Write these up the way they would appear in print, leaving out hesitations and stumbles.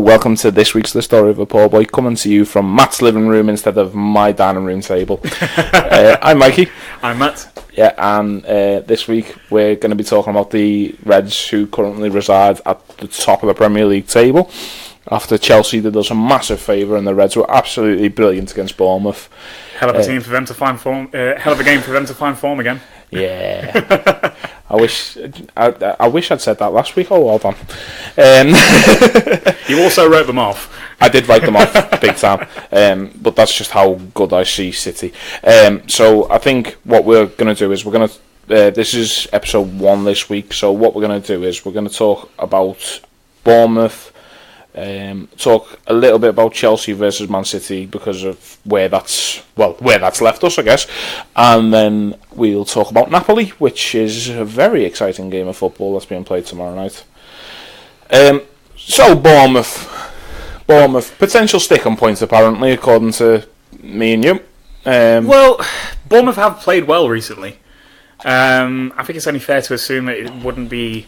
welcome to this week's The Story of a Poor Boy, coming to you from Matt's living room instead of my dining room table. I'm Mikey. I'm Matt. Yeah, and this week we're going to be talking about the Reds, who currently reside at the top of the Premier League table after Chelsea did us a massive favour, and the Reds were absolutely brilliant against Bournemouth. Hell of a team for them to find form. Hell of a game for them to find form again. Yeah. I wish I'd said that last week. Oh, well done. You also wrote them off. I did write them off big time, but that's just how good I see City. So I think what we're going to do is this is episode 1 this week. So what we're going to do is we're going to talk about Bournemouth. Talk a little bit about Chelsea versus Man City because of where that's left us, I guess, and then we'll talk about Napoli, which is a very exciting game of football that's being played tomorrow night. So Bournemouth potential sticking points apparently, according to me and you. Well, Bournemouth have played well recently. I think it's only fair to assume that it wouldn't be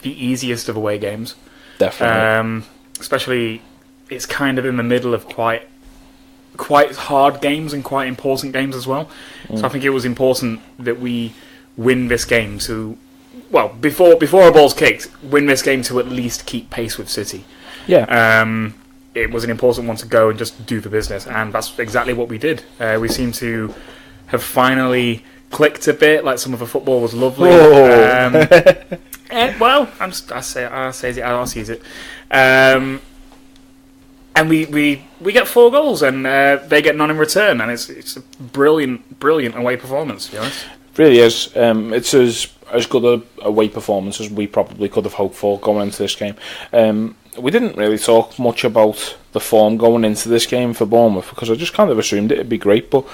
the easiest of away games. Definitely. Especially, it's kind of in the middle of quite hard games and quite important games as well. So I think it was important that we win this game to, before a ball's kicked, win this game to at least keep pace with City. Yeah. It was an important one to go and just do the business, and that's exactly what we did. We seem to have finally clicked a bit. Like, some of the football was lovely. I sees it. And we get 4 goals, and they get none in return, and it's a brilliant away performance, to be honest. It really is. It's as good a away performance as we probably could have hoped for going into this game. We didn't really talk much about the form going into this game for Bournemouth because I just kind of assumed it'd be great, but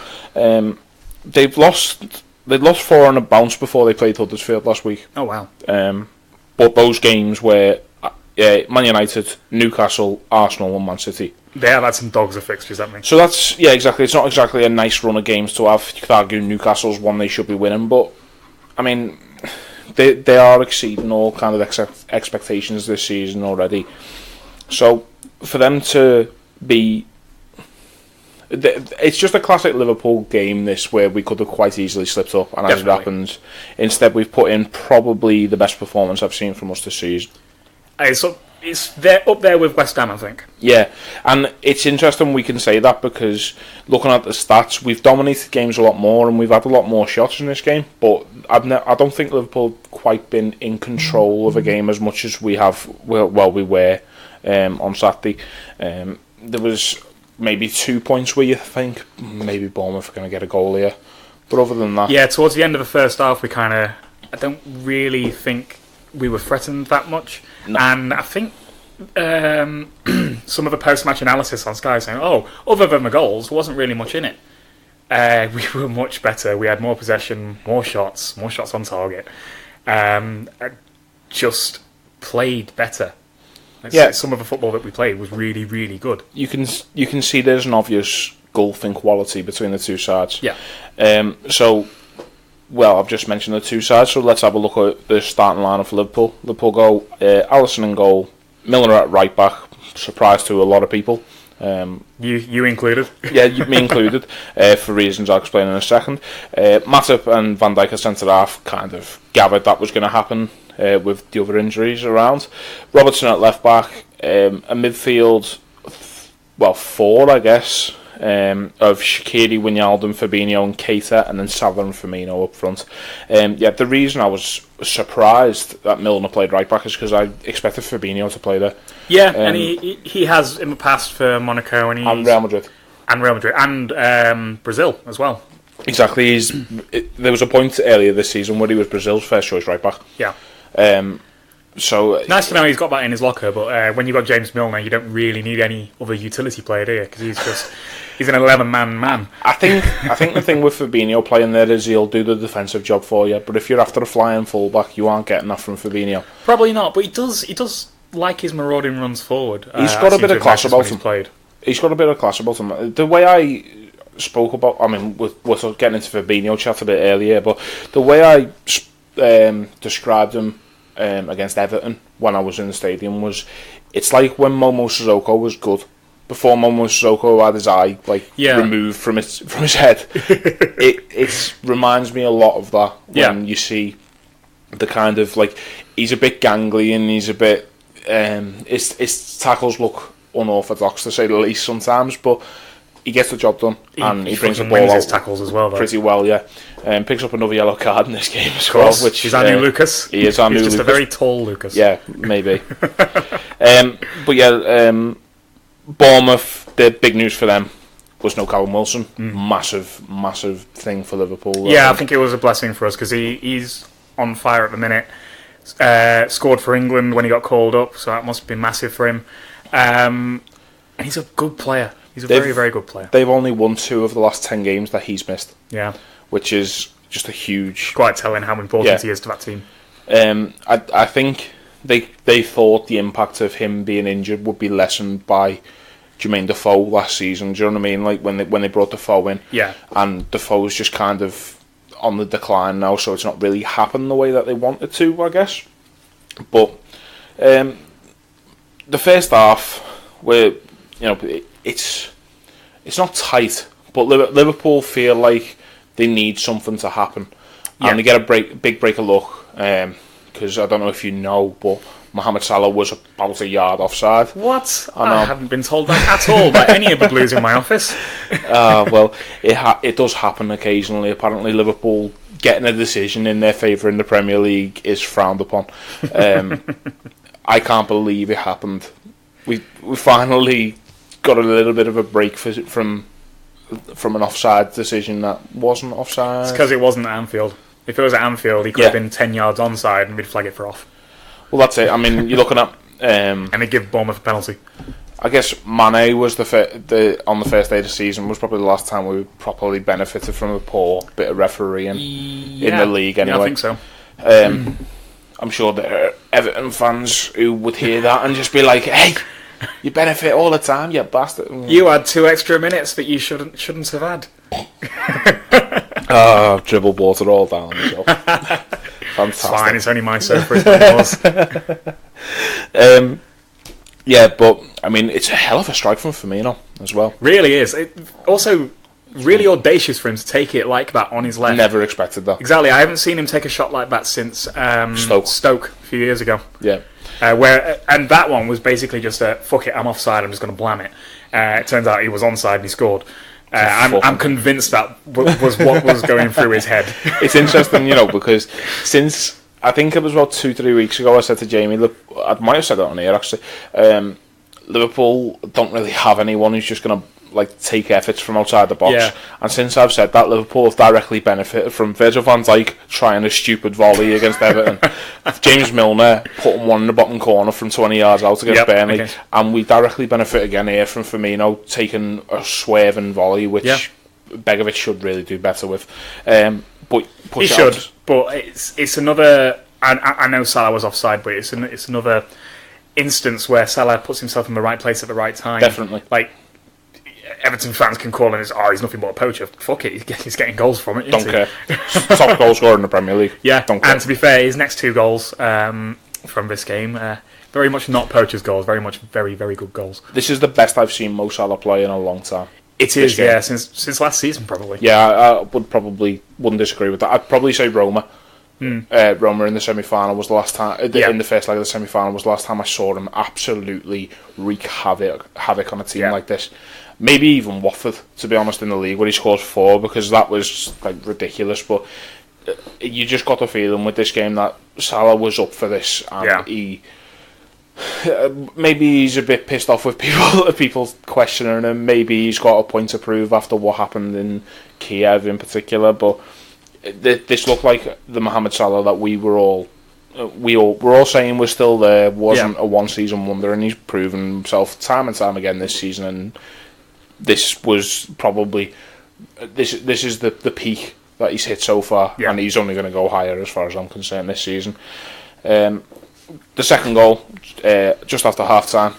they'd lost 4 on a bounce before they played Huddersfield last week. Oh wow! But those games were Man United, Newcastle, Arsenal and Man City. They have had some dogs of fixtures, haven't they? So that's, exactly. It's not exactly a nice run of games to have. You could argue Newcastle's one they should be winning, but I mean, they are exceeding all kind of expectations this season already. So for them to be... It's just a classic Liverpool game, this, where we could have quite easily slipped up, and as it happens, instead we've put in probably the best performance I've seen from us this season. It's up there with West Ham, I think. Yeah, and it's interesting we can say that because looking at the stats, we've dominated games a lot more and we've had a lot more shots in this game, but I don't think Liverpool have quite been in control of a game as much as we have. We were on Saturday. There was maybe 2 points where you think maybe Bournemouth are going to get a goal here, but other than that, towards the end of the first half, I don't really think we were threatened that much. No. And I think some of the post-match analysis on Sky saying, other than the goals, wasn't really much in it. We were much better. We had more possession, more shots on target. Just played better. Some of the football that we played was really, really good. You can see there's an obvious gulf in quality between the two sides. Yeah. I've just mentioned the two sides, so let's have a look at the starting lineup for Liverpool. Liverpool go Alisson in goal, Milner at right back, surprise to a lot of people. You included? Yeah, me included, for reasons I'll explain in a second. Matip and Van Dijk at centre half, kind of gathered that was going to happen with the other injuries around. Robertson at left back, a midfield, 4 I guess, of Shaqiri, Wijnaldum, Fabinho and Keita, and then Salah and Firmino up front. The reason I was surprised that Milner played right back is because I expected Fabinho to play there. Yeah, and he has in the past for Monaco and Real Madrid. And Brazil as well. Exactly. There was a point earlier this season where he was Brazil's first choice right back. Yeah. So nice to know he's got that in his locker, but when you've got James Milner, you don't really need any other utility player, do you? Because he's an 11-man man. I think the thing with Fabinho playing there is he'll do the defensive job for you, but if you're after a flying fullback, you aren't getting that from Fabinho. Probably not, but he does like his marauding runs forward. He's got a bit of class about him. He's got a bit of class about him. The way I spoke about, we're getting into Fabinho chat a bit earlier, but the way I described him against Everton when I was in the stadium was it's like when Momo Sissoko was good. Before Momo Sissoko had his eye removed from his head. it reminds me a lot of that when you see the kind of he's a bit gangly and he's a bit his tackles look unorthodox to say the least sometimes, but he gets the job done and he brings the ball out his tackles as well, though. Pretty well, yeah. Picks up another yellow card in this game as well, which he's our new Lucas. He is our new Lucas. Lucas. Just a very tall Lucas. Yeah, maybe. But yeah. Bournemouth, the big news for them was no Callum Wilson. Massive thing for Liverpool. Yeah, I think it was a blessing for us because he's on fire at the minute. Scored for England when he got called up, so that must have been massive for him. And he's a good player. He's a very, very good player. They've only won 2 of the last 10 games that he's missed. Yeah. Which is just a huge... Quite telling how important he is to that team. I think they thought the impact of him being injured would be lessened by Jermaine Defoe last season. Do you know what I mean? Like when they brought Defoe in, and Defoe's just kind of on the decline now, so it's not really happened the way that they wanted to, I guess. But the first half, where it's not tight, but Liverpool feel like they need something to happen, and they get a big break of luck. Because I don't know if you know, but Mohamed Salah was about a yard offside. What? I haven't been told that at all by any of the Blues in my office. Well, it does happen occasionally. Apparently, Liverpool getting a decision in their favour in the Premier League is frowned upon. I can't believe it happened. We finally got a little bit of a break from an offside decision that wasn't offside. It's because it wasn't at Anfield. If it was at Anfield, he could have been 10 yards onside and we'd flag it for off. Well, that's it. I mean, you're looking at... and they give Bournemouth a penalty. I guess Mane was on the first day of the season was probably the last time we properly benefited from a poor bit of refereeing in the league anyway. Yeah, I think so. I'm sure there are Everton fans who would hear that and just be like, hey, you benefit all the time, you bastard. You had 2 extra minutes that you shouldn't have had. Dribble water all down yourself. Fantastic. It's fine, it's only my sofa, it's yours. Yeah, but I mean, it's a hell of a strike from Firmino as well. Really is. Also, really audacious for him to take it like that on his left. Never expected that. Exactly. I haven't seen him take a shot like that since Stoke a few years ago. Yeah. And that one was basically just fuck it, I'm offside, I'm just going to blam it. It turns out he was onside and he scored. I'm convinced that was what was going through his head. It's interesting, because since I think it was about 2-3 weeks ago, I said to Jamie, look, I might have said it on here actually. Liverpool don't really have anyone who's just going to take efforts from outside the box. Yeah. And since I've said that, Liverpool have directly benefited from Virgil van Dijk trying a stupid volley against Everton. James Milner putting one in the bottom corner from 20 yards out against Burnley. Okay. And we directly benefit again here from Firmino taking a swerving volley, which Begovic should really do better with. But he should. But it's another... I know Salah was offside, but it's another instance where Salah puts himself in the right place at the right time. Definitely. Everton fans can call him as, he's nothing but a poacher. Fuck it, he's getting goals from it. Don't care. Top goal scorer in the Premier League. Yeah, don't care. And to be fair, his next 2 goals from this game, very much not poachers' goals, very much very, very good goals. This is the best I've seen Mo Salah play in a long time. It is, yeah, since last season probably. Yeah, I wouldn't disagree with that. I'd probably say Roma. Roma in the semi-final was the last time. In the first leg of the semi-final was the last time I saw him absolutely wreak havoc on a team like this. Maybe even Watford, to be honest, in the league where he scores 4, because that was ridiculous. But you just got the feeling with this game that Salah was up for this, and he maybe he's a bit pissed off with people questioning him. Maybe he's got a point to prove after what happened in Kiev in particular, but. This looked like the Mohamed Salah that we were all saying was still there, wasn't a one-season wonder, and he's proven himself time and time again this season. And this was probably this is the peak that he's hit so far, and he's only going to go higher as far as I'm concerned this season. The second goal, just after half-time,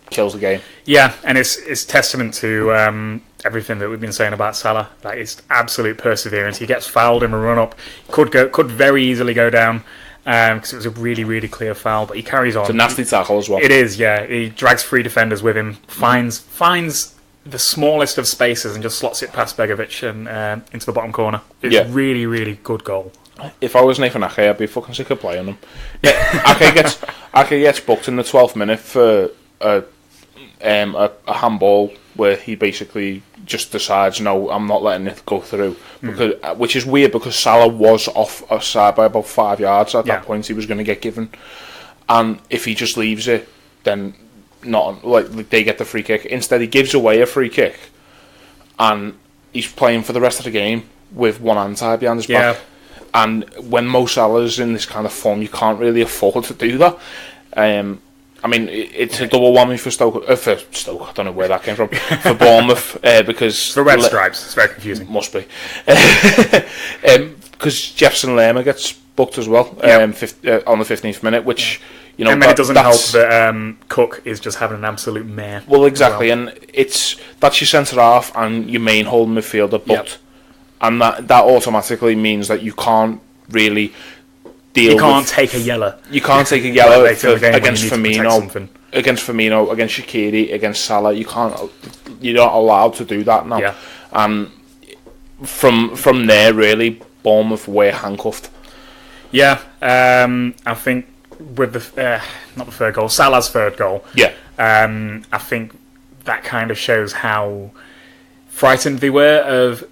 kills the game. Yeah, and it's testament to everything that we've been saying about Salah. That is absolute perseverance. He gets fouled in a run-up. Could very easily go down. because it was a really, really clear foul, but he carries on. It's a nasty tackle as well. It is, yeah. He drags 3 defenders with him, finds the smallest of spaces and just slots it past Begovic and into the bottom corner. It's really, really good goal. If I was Nathan Ake, I'd be fucking sick of playing him. Yeah, Ake gets booked in the 12th minute for a handball where he basically just decides, no, I'm not letting it go through, which is weird because Salah was off offside by about 5 yards at that point. He was going to get given, and if he just leaves it, then they get the free kick. Instead, he gives away a free kick, and he's playing for the rest of the game with one hand tied behind his back. And when Mo Salah's in this kind of form, you can't really afford to do that. I mean, it's a double whammy for Stoke. I don't know where that came from. For Bournemouth, because for red stripes, it's very confusing. Must be because Jefferson Lerma gets booked as well on the 15th minute, which and then it doesn't help that Cook is just having an absolute mare. Well, exactly, and that's your centre half and your main holding midfielder, but and that automatically means that you can't really. You can't take a yellow. You can't take a yellow against Firmino, against Shaqiri, against Salah. You're not allowed to do that now. Yeah. And from there, really, Bournemouth were handcuffed. Yeah, I think with the not the third goal, Salah's third goal. Yeah. I think that kind of shows how frightened they were of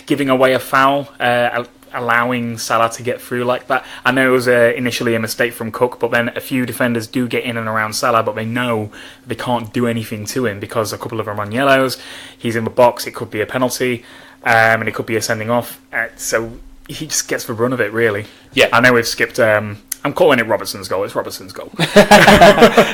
giving away a foul. Allowing Salah to get through like that. I know it was initially a mistake from Cook, but then a few defenders do get in and around Salah, but they know they can't do anything to him because a couple of them are on yellows. He's in the box, it could be a penalty, and it could be a sending off. So he just gets the run of it, really. Yeah. I know we've skipped... I'm calling it Robertson's goal. It's Robertson's goal.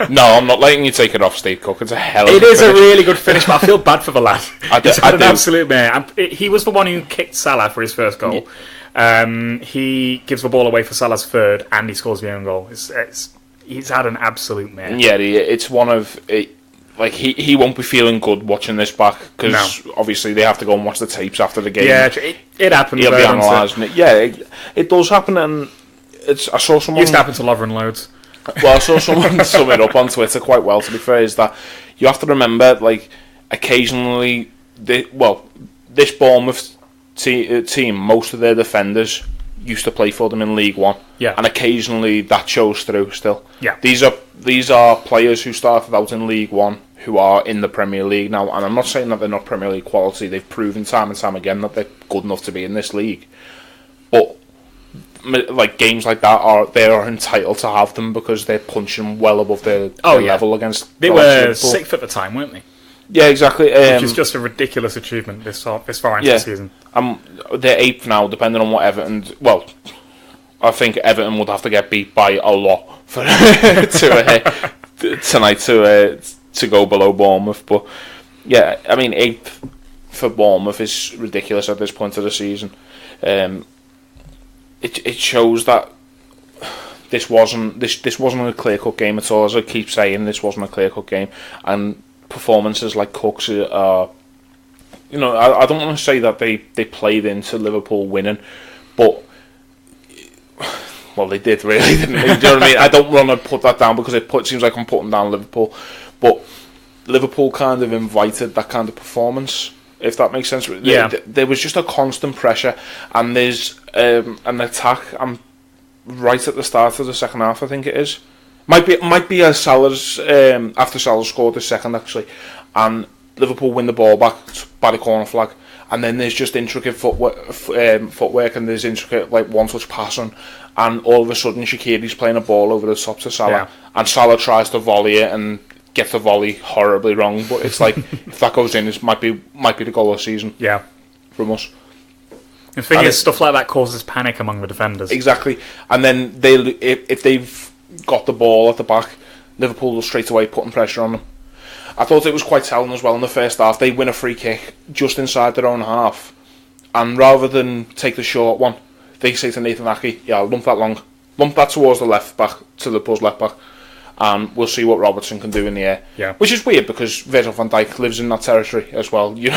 No, I'm not letting you take it off Steve Cook. It's a hell of a finish. It is a really good finish, but I feel bad for the lad. He's had an absolute mare. He was the one who kicked Salah for his first goal. Yeah. He gives the ball away for Salah's third, and he scores the own goal. He's had an absolute mare. Yeah, it's one of he won't be feeling good watching this back because obviously they have to go and watch the tapes after the game. Yeah, it happens. He'll be analysing it. Yeah, it does happen, and I saw someone. Used to happen to Lovren loads. Well, I saw someone sum it up on Twitter quite well. To be fair, is that you have to remember, occasionally, this Bournemouth team, most of their defenders used to play for them in League One, and occasionally that shows through still. Yeah, these are players who started out in League One who are in the Premier League now, and I'm not saying that they're not Premier League quality. They've proven time and time again that they're good enough to be in this league, but games like that they are entitled to have them because they're punching well above their level against. They were sixth at the time, weren't they? Yeah, exactly. Which is just a ridiculous achievement this far into the season. They're 8th now, depending on what Everton... Well, I think Everton would have to get beat by a lot for tonight to go below Bournemouth. But, yeah, I mean, 8th for Bournemouth is ridiculous at this point of the season. It shows that this wasn't a clear-cut game at all. As I keep saying, this wasn't a clear-cut game. And performances like Cook's are... I don't want to say that they played into Liverpool winning, but... Well, they did, really, didn't they? Do you know what I mean? I don't want to put that down because it seems like I'm putting down Liverpool. But Liverpool kind of invited that kind of performance, if that makes sense. Yeah. There was just a constant pressure, and there's an attack right at the start of the second half, I think it is. Might be as Salah's after Salah scored the second, actually, and Liverpool win the ball back by the corner flag, and then there's just intricate footwork and there's intricate one-touch passing, and all of a sudden Shaqiri's playing a ball over the top to Salah, and Salah tries to volley it and gets the volley horribly wrong, but it's like if that goes in, it might be the goal of the season. Yeah, from us. The thing is, stuff like that causes panic among the defenders. Exactly, and then if they've got the ball at the back, Liverpool will straight away putting pressure on them. I thought it was quite telling as well in the first half. They win a free kick just inside their own half, and rather than take the short one, they say to Nathan Ake, lump that towards the left back, to Liverpool's left back, and we'll see what Robertson can do in the air. Yeah. Which is weird because Virgil van Dijk lives in that territory as well. You're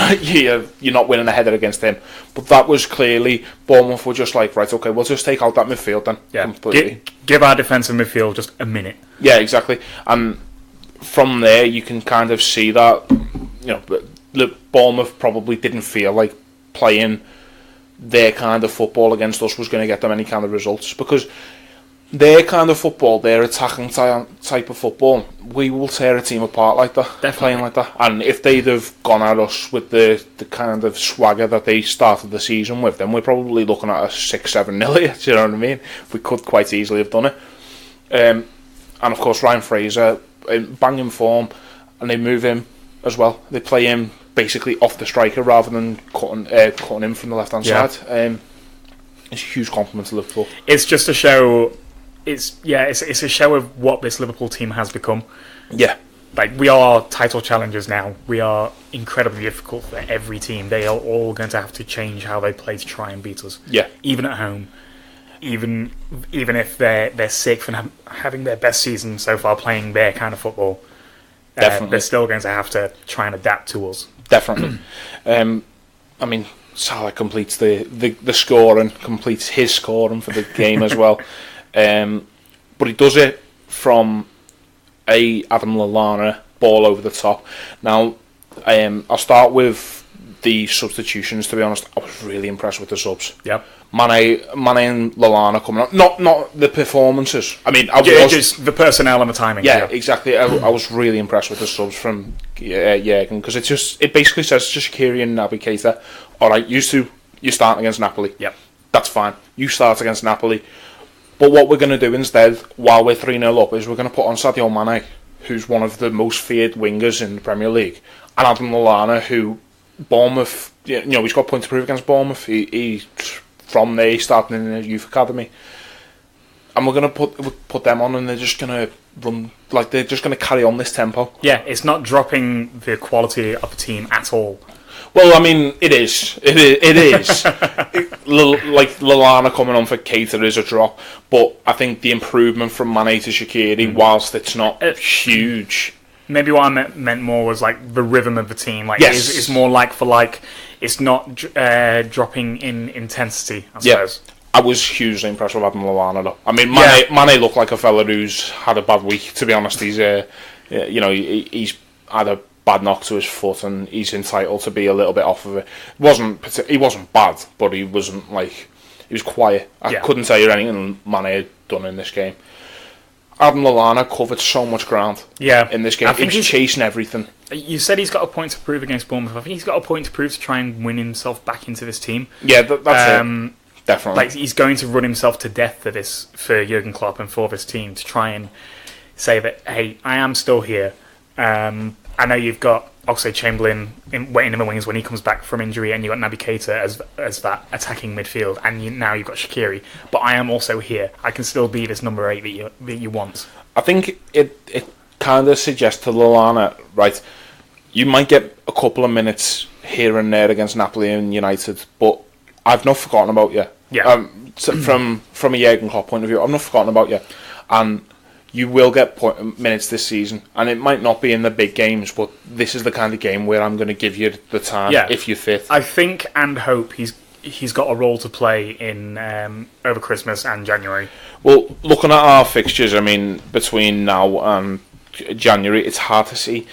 not winning a header against him. But that was clearly, Bournemouth were just like, right, okay, we'll just take out that midfield then. Yeah. Completely. Give our defensive midfield just a minute. Yeah, exactly. And from there, you can kind of see that, Bournemouth probably didn't feel like playing their kind of football against us was going to get them any kind of results, because their kind of football, their attacking type of football, we will tear a team apart like that. Definitely. Playing like that. And if they'd have gone at us with the kind of swagger that they started the season with, then we're probably looking at a 6-7-0. Do you know what I mean? We could quite easily have done it. And of course, Ryan Fraser, banging form, and they move him as well. They play him basically off the striker rather than cutting him from the left hand side. It's a huge compliment to Liverpool. It's just a show. It's a show of what this Liverpool team has become. Yeah, like, we are title challengers now. We are incredibly difficult for every team. They are all going to have to change how they play to try and beat us. Yeah, even at home, even if they're sick from having their best season so far playing their kind of football. Definitely, they're still going to have to try and adapt to us. Definitely. I mean, Salah completes the scoring, completes his scoring for the game as well. But he does it from Adam Lallana ball over the top. Now, I'll start with the substitutions. To be honest, I was really impressed with the subs. Yep. Mane and Lallana coming on. Not the performances. I mean, just the personnel and the timing. Yeah, exactly. I was really impressed with the subs from Jurgen, because it basically says to Shaqiri and Naby Keita, all right, you start against Napoli. Yep. That's fine. You start against Napoli. But what we're going to do instead, while we're 3-0 up, is we're going to put on Sadio Mane, who's one of the most feared wingers in the Premier League, and Adam Lallana, who Bournemouth, he's got points to prove against Bournemouth. He from there, he's starting in the youth academy, and we're going to put them on, and they're just going to run, like, they're just going to carry on this tempo. Yeah, it's not dropping the quality of the team at all. Well, I mean, it is. It is. Like, Lallana coming on for Keita is a drop, but I think the improvement from Mane to Shaqiri, whilst it's not huge. Maybe what I meant more was like the rhythm of the team. Like, yes. It's more like for like. It's not dropping in intensity, I suppose. Yeah. I was hugely impressed with Adam Lallana, though. I mean, Mane looked like a fella who's had a bad week. To be honest, he's he's had a bad knock to his foot, and he's entitled to be a little bit off of it. He wasn't bad, but he wasn't like, he was quiet. I couldn't tell you anything Mane had done in this game. Adam Lallana covered so much ground. Yeah, in this game, he was chasing everything. You said he's got a point to prove against Bournemouth. I think he's got a point to prove to try and win himself back into this team. Yeah, that's it. Definitely. Like, he's going to run himself to death for Jurgen Klopp and for this team, to try and say that, hey, I am still here. I know you've got Oxlade-Chamberlain waiting in the wings when he comes back from injury, and you've got Naby Keita as that attacking midfield, and now you've got Shaqiri. But I am also here. I can still be this number 8 that you want. I think it kind of suggests to Lallana, right, you might get a couple of minutes here and there against Napoli and United, but I've not forgotten about you. Yeah. From a Jurgen Klopp point of view, I've not forgotten about you. And you will get minutes this season, and it might not be in the big games, but this is the kind of game where I'm going to give you the time if you're fit. I think and hope he's got a role to play in over Christmas and January. Well, looking at our fixtures, I mean, between now and January, it's hard to see.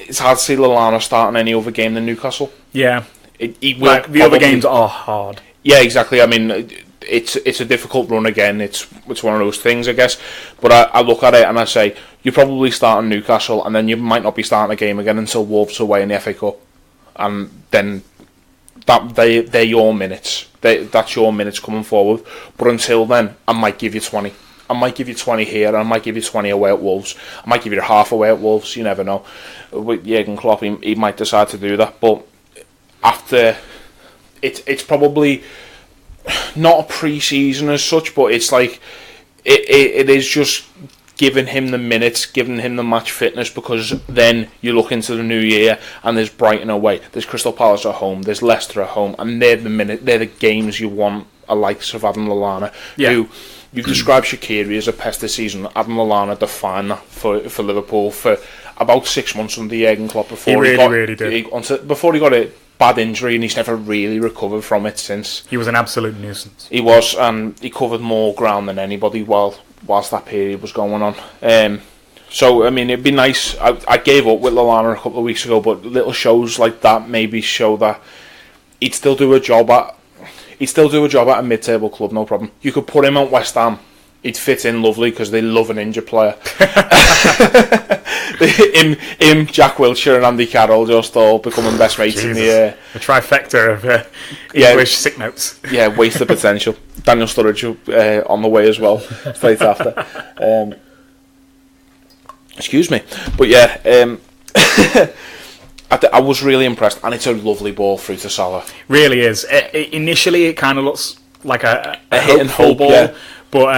It's hard to see Lallana starting any other game than Newcastle. Yeah, the other games are hard. Yeah, exactly. I mean, it's a difficult run again. It's one of those things, I guess. But I look at it and I say, you're probably starting Newcastle, and then you might not be starting a game again until Wolves away in the FA Cup, and then they're your minutes. That's your minutes coming forward. But until then, I might give you 20. I might give you 20 here, and I might give you 20 away at Wolves. I might give you half away at Wolves. You never know. With Jurgen Klopp, he might decide to do that. But after, it's probably not a pre-season as such, but it's like it is just giving him the minutes, giving him the match fitness, because then you look into the new year and there's Brighton away, there's Crystal Palace at home, there's Leicester at home, and they're the games you want a likes of Adam Lallana, who you've described Shaqiri as a pest this season. Adam Lallana defined that for Liverpool for about 6 months under Jurgen Klopp before he got a bad injury, and he's never really recovered from it since. He was an absolute nuisance. He was, and he covered more ground than anybody whilst that period was going on. So, I mean, it'd be nice. I gave up with Lallana a couple of weeks ago, but little shows like that maybe show that he'd still do a job at a mid-table club, no problem. You could put him at West Ham. He'd fit in lovely because they love an injured player. him, Jack Wilshere and Andy Carroll just all becoming best mates in the trifecta of English sick notes. Yeah, waste the potential. Daniel Sturridge on the way as well, straight after. Excuse me. But yeah, I was really impressed, and it's a lovely ball through to Salah. Really is. Initially, it kind of looks like a hit and hope ball, yeah. But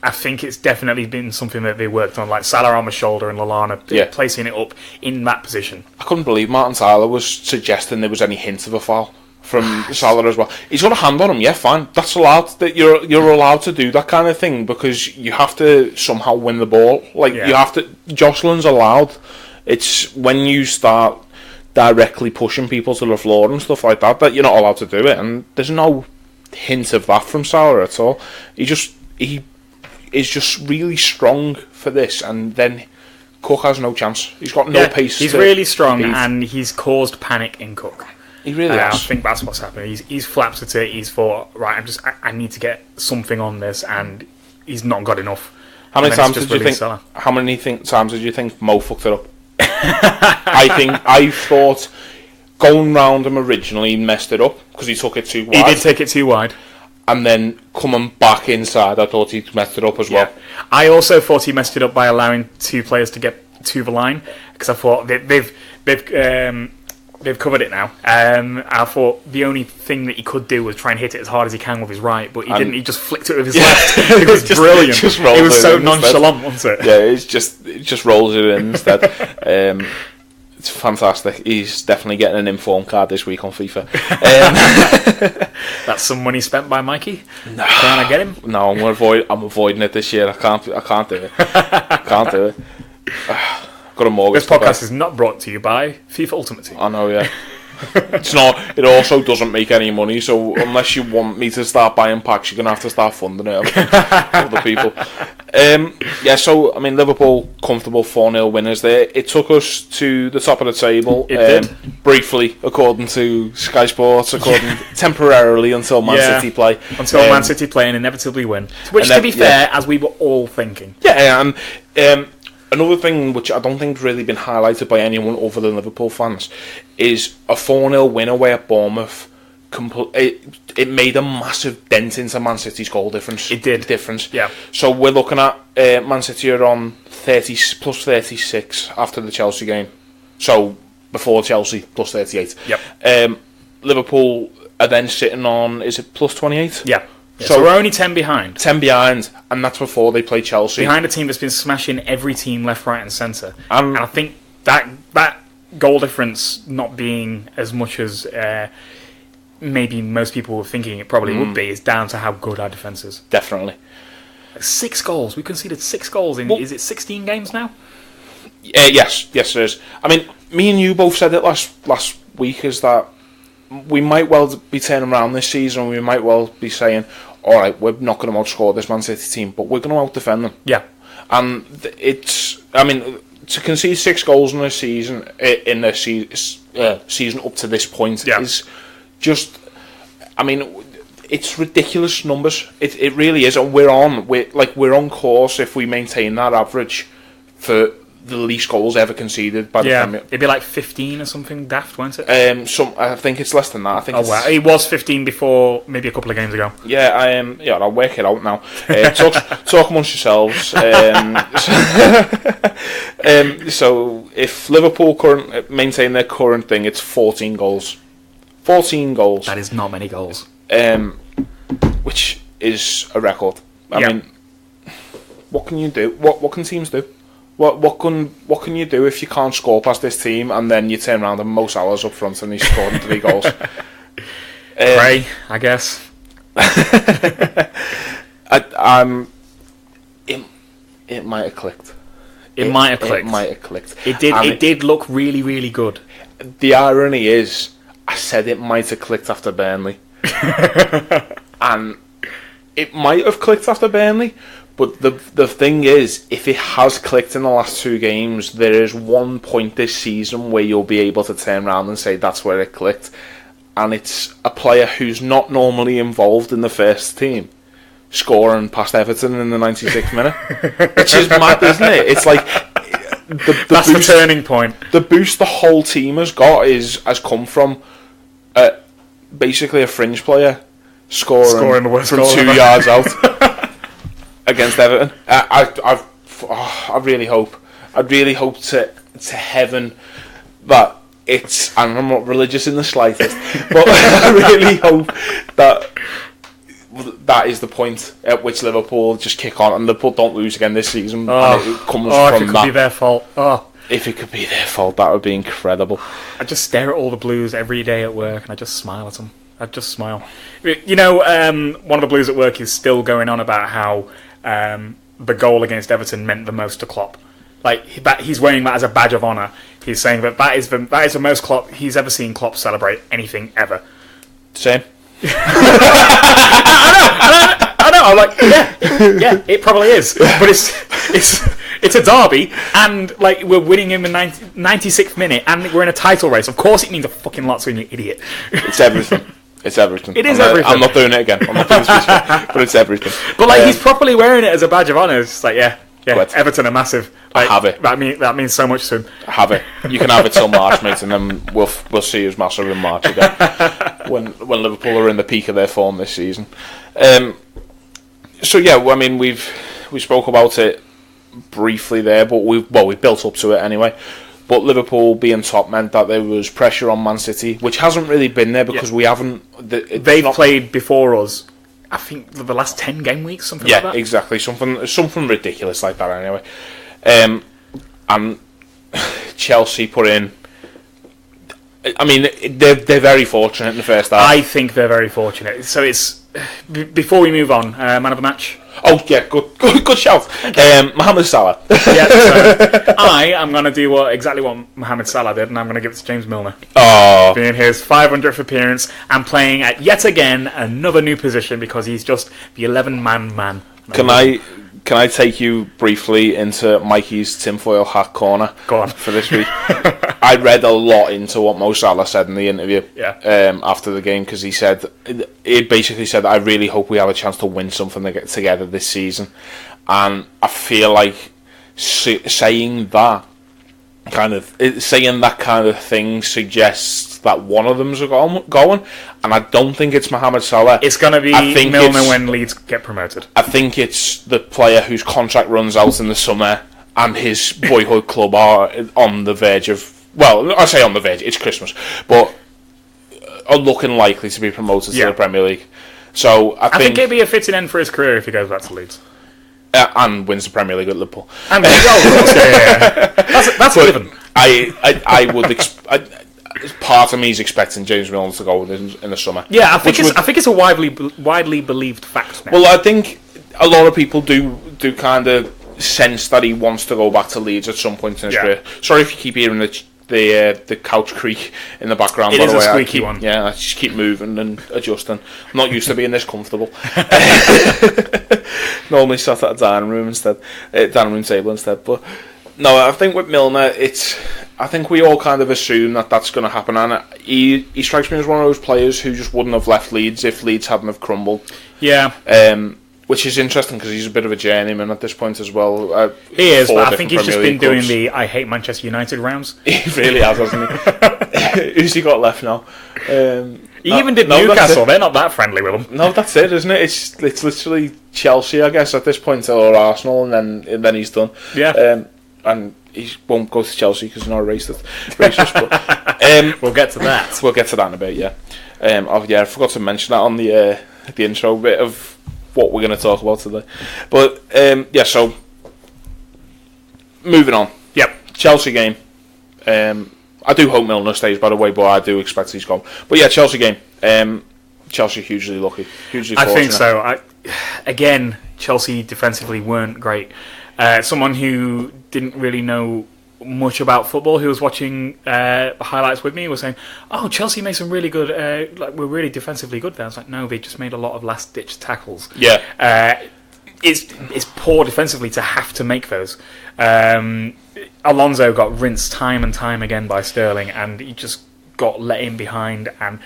I think it's definitely been something that they worked on, like Salah on the shoulder and Lallana placing it up in that position. I couldn't believe Martin Tyler was suggesting there was any hint of a foul from Salah as well. He's got a hand on him, yeah, fine. That's allowed. That you're allowed to do that kind of thing because you have to somehow win the ball. You have to. Jostling's allowed. It's when you start directly pushing people to the floor and stuff like that you're not allowed to do it. And there's no hint of that from Salah at all. He is just really strong for this, and then Cook has no chance. He's got no pace. He's really strong, and he's caused panic in Cook. He really has. I think that's what's happened. He's flapped at it. He's thought, right, I need to get something on this, and he's not got enough. How many times did you think? Salah. How many times did you think Mo fucked it up? I thought going round him originally messed it up because he took it too wide. He did take it too wide. And then coming back inside, I thought he messed it up as well. I also thought he messed it up by allowing two players to get to the line because I thought they've covered it now. I thought the only thing that he could do was try and hit it as hard as he can with his right, but he didn't. He just flicked it with his left. It was brilliant. It was so nonchalant, wasn't it? Yeah, it just rolls it in instead. It's fantastic. He's definitely getting an inform card this week on FIFA. That's some money spent by Mikey. No, can I get him? No, I'm avoiding it this year. I can't do it. Can't do it. Got a mortgage. This podcast is not brought to you by FIFA Ultimate Team. I know, yeah. It's not. It also doesn't make any money. So unless you want me to start buying packs, you're gonna have to start funding it for other people. So I mean, Liverpool comfortable 4-0 winners there. It took us to the top of the table. It did briefly, according to Sky Sports, temporarily until Man City play. Until Man City play and inevitably win. Which, to be fair, as we were all thinking. Yeah, and another thing which I don't think has really been highlighted by anyone other than Liverpool fans is a 4-0 win away at Bournemouth. It made a massive dent into Man City's goal difference. It did. Yeah. So we're looking at Man City are on 30 plus 36 after the Chelsea game. So before Chelsea plus 38. Yep. Liverpool are then sitting on, is it plus 28? Yeah. So we're only 10 behind. 10 behind, and that's before they play Chelsea. Behind a team that's been smashing every team left, right and centre. And I think that goal difference not being as much as maybe most people were thinking it probably would be is down to how good our defence is. Definitely. 6 goals. We conceded 6 goals in, is it 16 games now? Yes it is. I mean, me and you both said it last week, is that we might well be turning around this season. We might well be saying, all right, we're not going to outscore this Man City team, but we're going to out-defend them. Yeah. And to concede 6 goals in a season, season up to this point is just, it's ridiculous numbers. It really is, and we're on course if we maintain that average for the least goals ever conceded by the Premier. It'd be like 15 or something daft, won't it? I think it's less than that. I think it was 15 before, maybe a couple of games ago. Yeah, I'll work it out now. Talk amongst yourselves. So if Liverpool maintain their current thing, it's 14 goals. 14 goals. That is not many goals. Which is a record. I mean, what can you do? What can teams do? What can you do if you can't score past this team and then you turn around and Mo Salah's up front and he's scored 3 goals? Pray, I guess. It might have clicked. It might have clicked. It might have clicked. It did. It did look really, really good. The irony is, I said it might have clicked after Burnley, and it might have clicked after Burnley. But the thing is, if it has clicked in the last 2 games, there is one point this season where you'll be able to turn around and say that's where it clicked. And it's a player who's not normally involved in the first team scoring past Everton in the 96th minute. Which is mad, isn't it? It's like... That's the turning point. The boost the whole team has got has come from basically a fringe player scoring the worst from goal 2 ever. yards out. Against Everton, I really hope to heaven that it's, and I'm not religious in the slightest, but I really hope that is the point at which Liverpool just kick on and Liverpool don't lose again this season. And it comes from if it could be their fault. If it could be their fault, that would be incredible. I just stare at all the Blues every day at work and I just smile at them. I just smile. You know, one of the Blues at work is still going on about how the goal against Everton meant the most to Klopp. Like he's wearing that as a badge of honour. He's saying that is the most Klopp he's ever seen Klopp celebrate anything ever. Same. I know. I'm like, yeah, it probably is. But it's a derby, and like we're winning in the 96th minute, and we're in a title race. Of course, it means a fucking lot to you, idiot. It's everything. It's everything. It is everything. I'm not doing it again. I'm not doing this, but it's everything. But like he's properly wearing it as a badge of honour. It's just like Good. Everton are massive. Like, I have it. That means so much to him. I have it. You can have it till March, mate, and then we'll see who's massive in March again when Liverpool are in the peak of their form this season. So yeah, I mean we spoke about it briefly there, but we built up to it anyway. But Liverpool being top meant that there was pressure on Man City, which hasn't really been there because we haven't. They've played before us. I think the last 10 game weeks, something like that. Yeah, exactly. Something ridiculous like that. Anyway, and Chelsea put in. I mean, they're very fortunate in the first half. I think they're very fortunate. So it's before we move on, man of the match. Oh yeah, good shout. Mohamed Salah. Yeah, so I am going to do exactly what Mohamed Salah did, and I'm going to give it to James Milner. Oh, being his 500th appearance and playing at yet again another new position because he's just the 11-man man. Can I take you briefly into Mikey's tinfoil hat corner? Go on. For this week. I read a lot into what Mo Salah said in the interview after the game because he basically said, I really hope we have a chance to win something together this season. And I feel like saying that kind of thing suggests that one of them's going, and I don't think it's Mohamed Salah. It's going to be Milner when Leeds get promoted. I think it's the player whose contract runs out in the summer and his boyhood club are on the verge of, well, I say on the verge, it's Christmas, but are looking likely to be promoted to the Premier League. So I think it'd be a fitting end for his career if he goes back to Leeds. And wins the Premier League at Liverpool. And that's a given. I would part of me is expecting James Milner to go in the summer. Yeah, I think it's a widely believed fact now. Well, I think a lot of people do kind of sense that he wants to go back to Leeds at some point in his career. Sorry if you keep hearing the couch creak in the background. It is a squeaky one. Yeah, I just keep moving and adjusting. I'm not used to being this comfortable. Normally sat at a dining room table instead. But no, I think with Milner, I think we all kind of assume that that's going to happen, and he strikes me as one of those players who just wouldn't have left Leeds if Leeds hadn't have crumbled. Yeah. Which is interesting because he's a bit of a journeyman at this point as well. He is, but I think he's just been doing the I hate Manchester United rounds. He really has, hasn't he? Who's he got left now? He even did Newcastle. They're not that friendly with him. No, that's it, isn't it? It's literally Chelsea, I guess, at this point, or Arsenal, and then he's done. Yeah. And he won't go to Chelsea because he's not racist. But, we'll get to that. We'll get to that in a bit, yeah. I forgot to mention that on the intro bit of what we're going to talk about today. But, so, moving on. Yep. Chelsea game. I do hope Milner stays, by the way, but I do expect he's gone. But yeah, Chelsea game. Chelsea hugely lucky, hugely I fortunate. think so. Again, Chelsea defensively weren't great. Someone who didn't really know much about football, who was watching highlights with me, was saying, "Oh, Chelsea made some really good. We're really defensively good there." I was like, "No, they just made a lot of last-ditch tackles." Yeah. It's poor defensively to have to make those. Alonso got rinsed time and time again by Sterling, and he just got let in behind. And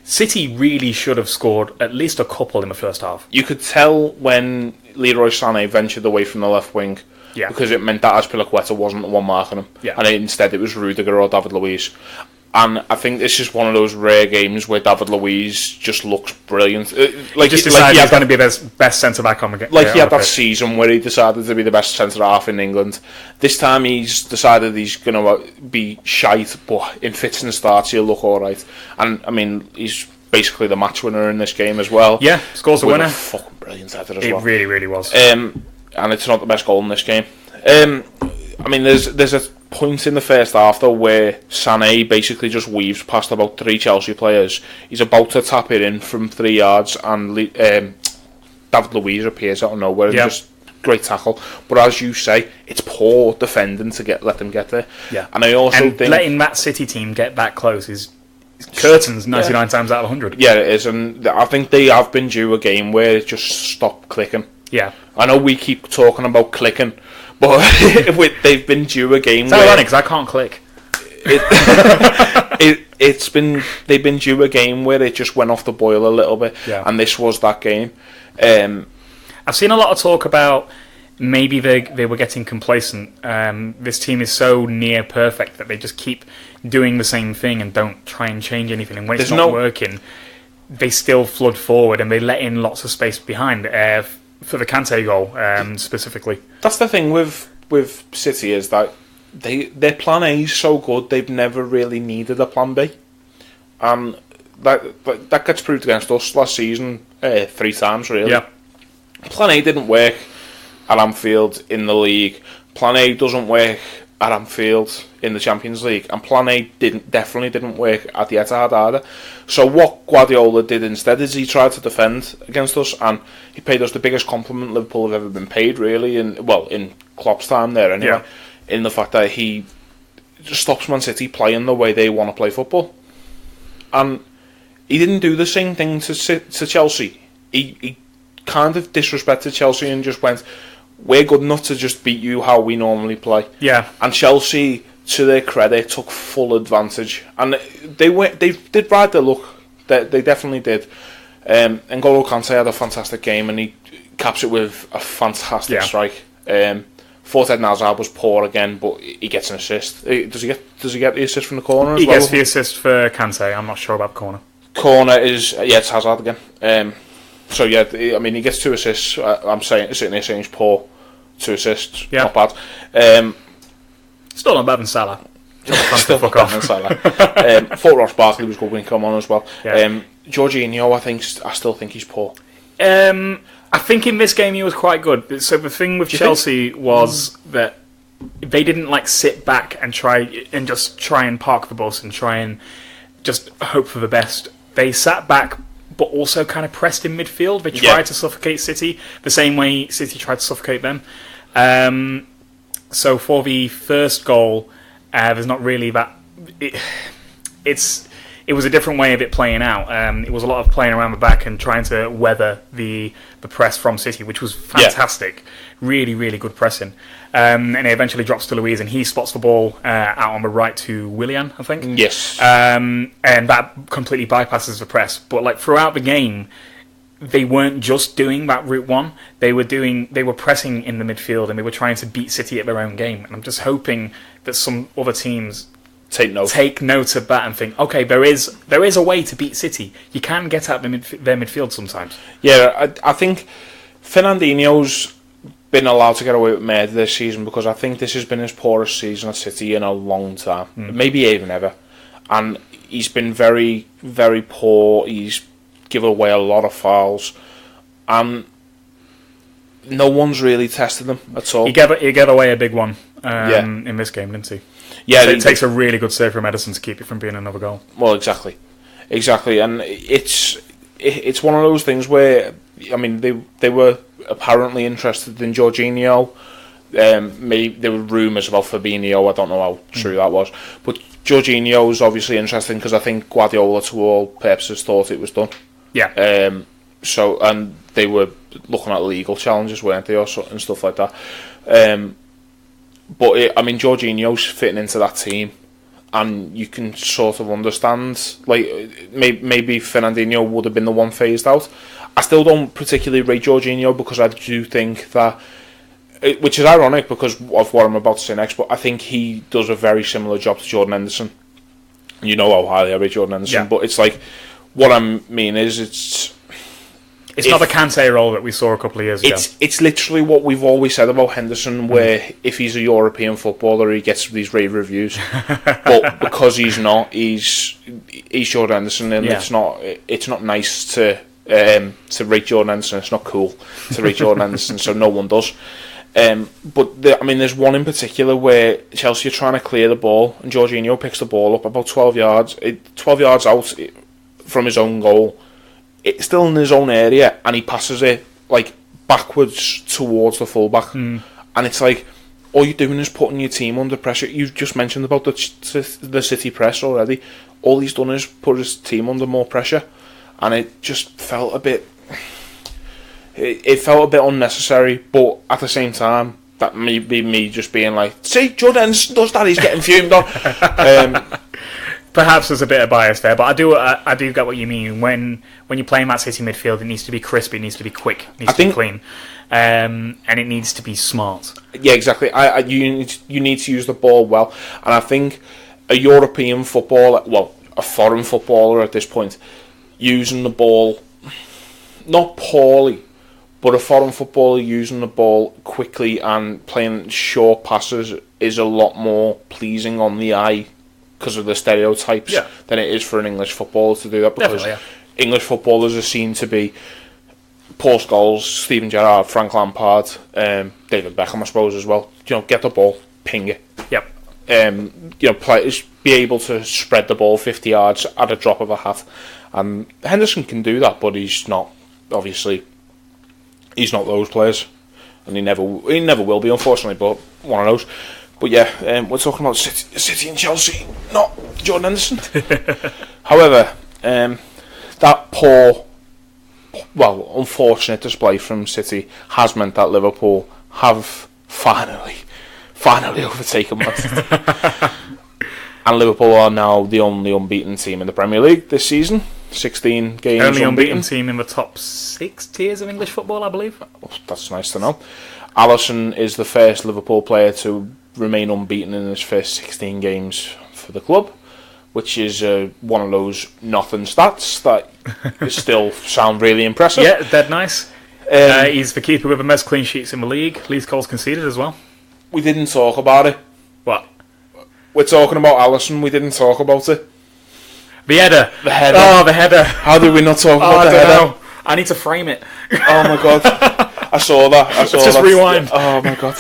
City really should have scored at least a couple in the first half. You could tell when Leroy Sané ventured away from the left wing, because it meant that Azpilicueta wasn't the one marking him, and instead it was Rudiger or David Luiz. And I think this is one of those rare games where David Luiz just looks brilliant. He decided he's going to be the best centre-back on the game. He had that season where he decided to be the best centre-half in England. This time he's decided he's going to be shite, but in fits and starts he'll look alright. And, I mean, he's basically the match winner in this game as well. Yeah, scores the winner. Fucking brilliant header as well. It really, really was. And it's not the best goal in this game. I mean, there's a point in the first half though where Sané basically just weaves past about 3 Chelsea players. He's about to tap it in from 3 yards, and David Luiz appears out of nowhere and just great tackle. But as you say, it's poor defending to let them get there. Yeah, and I also think letting that City team get that close is curtains 99 times out of 100. Yeah, it is, and I think they have been due a game where it just stopped clicking. Yeah, I know we keep talking about clicking, but they've been due a game. It's ironic because I can't click. They've been due a game where it just went off the boil a little bit, and this was that game. I've seen a lot of talk about maybe they were getting complacent. This team is so near perfect that they just keep doing the same thing and don't try and change anything. And when it's not working, they still flood forward and they let in lots of space behind. For the Kante goal, specifically. That's the thing with City, is that their plan A is so good they've never really needed a plan B, and that gets proved against us last season 3 times really. Yeah. Plan A didn't work at Anfield in the league. Plan A doesn't work at Anfield in the Champions League, and Plan A definitely didn't work at the Etihad either. So what Guardiola did instead is he tried to defend against us, and he paid us the biggest compliment Liverpool have ever been paid, really, in Klopp's time there anyway, in the fact that he just stops Man City playing the way they want to play football. And he didn't do the same thing to Chelsea. He kind of disrespected Chelsea and just went, we're good enough to just beat you how we normally play. Yeah. And Chelsea, to their credit, took full advantage, and they did ride their luck. They definitely did. N'Golo Kante had a fantastic game, and he caps it with a fantastic strike. Forte Hazard was poor again, but he gets an assist. Does he get the assist from the corner? He gets the assist for Kante. I'm not sure about the corner. Corner is it's Hazard again. So I mean, he gets 2 assists. I'm sitting here saying he's poor. 2 assists, not bad. Still not better than Salah. Still not better than Salah. Thought Ross Barkley was good when he came on as well. Jorginho, I still think he's poor. I think in this game he was quite good. So the thing with Chelsea was that they didn't sit back and try and park the bus and try and just hope for the best. They sat back, but also kind of pressed in midfield. They tried to suffocate City the same way City tried to suffocate them. So for the first goal, there's not really that. It was a different way of it playing out. It was a lot of playing around the back and trying to weather the press from City, which was fantastic. Really, really good pressing. And it eventually drops to Luiz, and he spots the ball out on the right to Willian, I think. Yes. And that completely bypasses the press. But throughout the game, they weren't just doing that route one. They were pressing in the midfield, and they were trying to beat City at their own game. And I'm just hoping that some other teams take note of that and think, okay, there is a way to beat City. You can get at their midfield sometimes. Yeah, I think Fernandinho's been allowed to get away with murder this season, because I think this has been his poorest season at City in a long time, maybe even ever. And he's been very, very poor. He's given away a lot of fouls, and no one's really tested him at all. He gave away a big one in this game, didn't he? Yeah, so it takes a really good save from Ederson to keep it from being another goal. Well, exactly, and it's it's one of those things where, I mean, they were apparently interested in Jorginho. Maybe there were rumours about Fabinho. I don't know how true that was, but Jorginho is obviously interesting because I think Guardiola, to all purposes, thought it was done. Yeah. So, and they were looking at legal challenges, weren't they, and stuff like that. But I mean, Jorginho's fitting into that team, and you can sort of understand. Like, maybe Fernandinho would have been the one phased out. I still don't particularly rate Jorginho because I do think that, which is ironic because of what I'm about to say next, but I think he does a very similar job to Jordan Henderson. You know how highly I rate Jordan Henderson, but it's like, what I mean is, it's not the Kante role that we saw a couple of years ago. It's literally what we've always said about Henderson, where if he's a European footballer, he gets these rave reviews. But because he's not, he's Jordan Henderson, and it's not nice to rate Jordan Henderson. It's not cool to rate Jordan Henderson, so no one does. But there's one in particular where Chelsea are trying to clear the ball, and Jorginho picks the ball up about 12 yards out from his own goal. It's still in his own area, and he passes it like backwards towards the fullback, and it's like, all you're doing is putting your team under pressure. You've just mentioned about the City press already. All he's done is put his team under more pressure, and it just felt a bit. It felt a bit unnecessary, but at the same time, that may be me just being like, see, Jordan does that, he's getting fumed on. Perhaps there's a bit of bias there, but I do get what you mean. When you're playing that City midfield, it needs to be crisp, it needs to be quick, it needs to be clean, and it needs to be smart. Yeah, exactly. You need to use the ball well, and I think a European footballer, well, a foreign footballer at this point, using the ball not poorly, but a foreign footballer using the ball quickly and playing short passes is a lot more pleasing on the eye because of the stereotypes than it is for an English footballer to do that, because English footballers are seen to be Paul Scholes, Steven Gerrard, Frank Lampard, David Beckham, I suppose, as well. Get the ball, ping it. Yep. Players be able to spread the ball 50 yards at a drop of a hat. Henderson can do that, but he's not, obviously, he's not those players, and he never will be, unfortunately. But one of those. But yeah, we're talking about City and Chelsea, not Jordan Henderson. However, that poor, well, unfortunate display from City has meant that Liverpool have finally overtaken Man City. And Liverpool are now the only unbeaten team in the Premier League this season. 16 games only unbeaten team in the top 6 tiers of English football, I believe. Well, that's nice to know. Alisson is the first Liverpool player to remain unbeaten in his first 16 games for the club, which is one of those nothing stats that still sound really impressive. Yeah, dead nice. He's the keeper with the most clean sheets in the league, least goals conceded as well. We didn't talk about it. What? We're talking about Alisson, we didn't talk about it. The header. The header. Oh, the header. How did we not talk about the header? Know. I need to frame it. Oh my god. I saw that. Let's just rewind. Oh my god.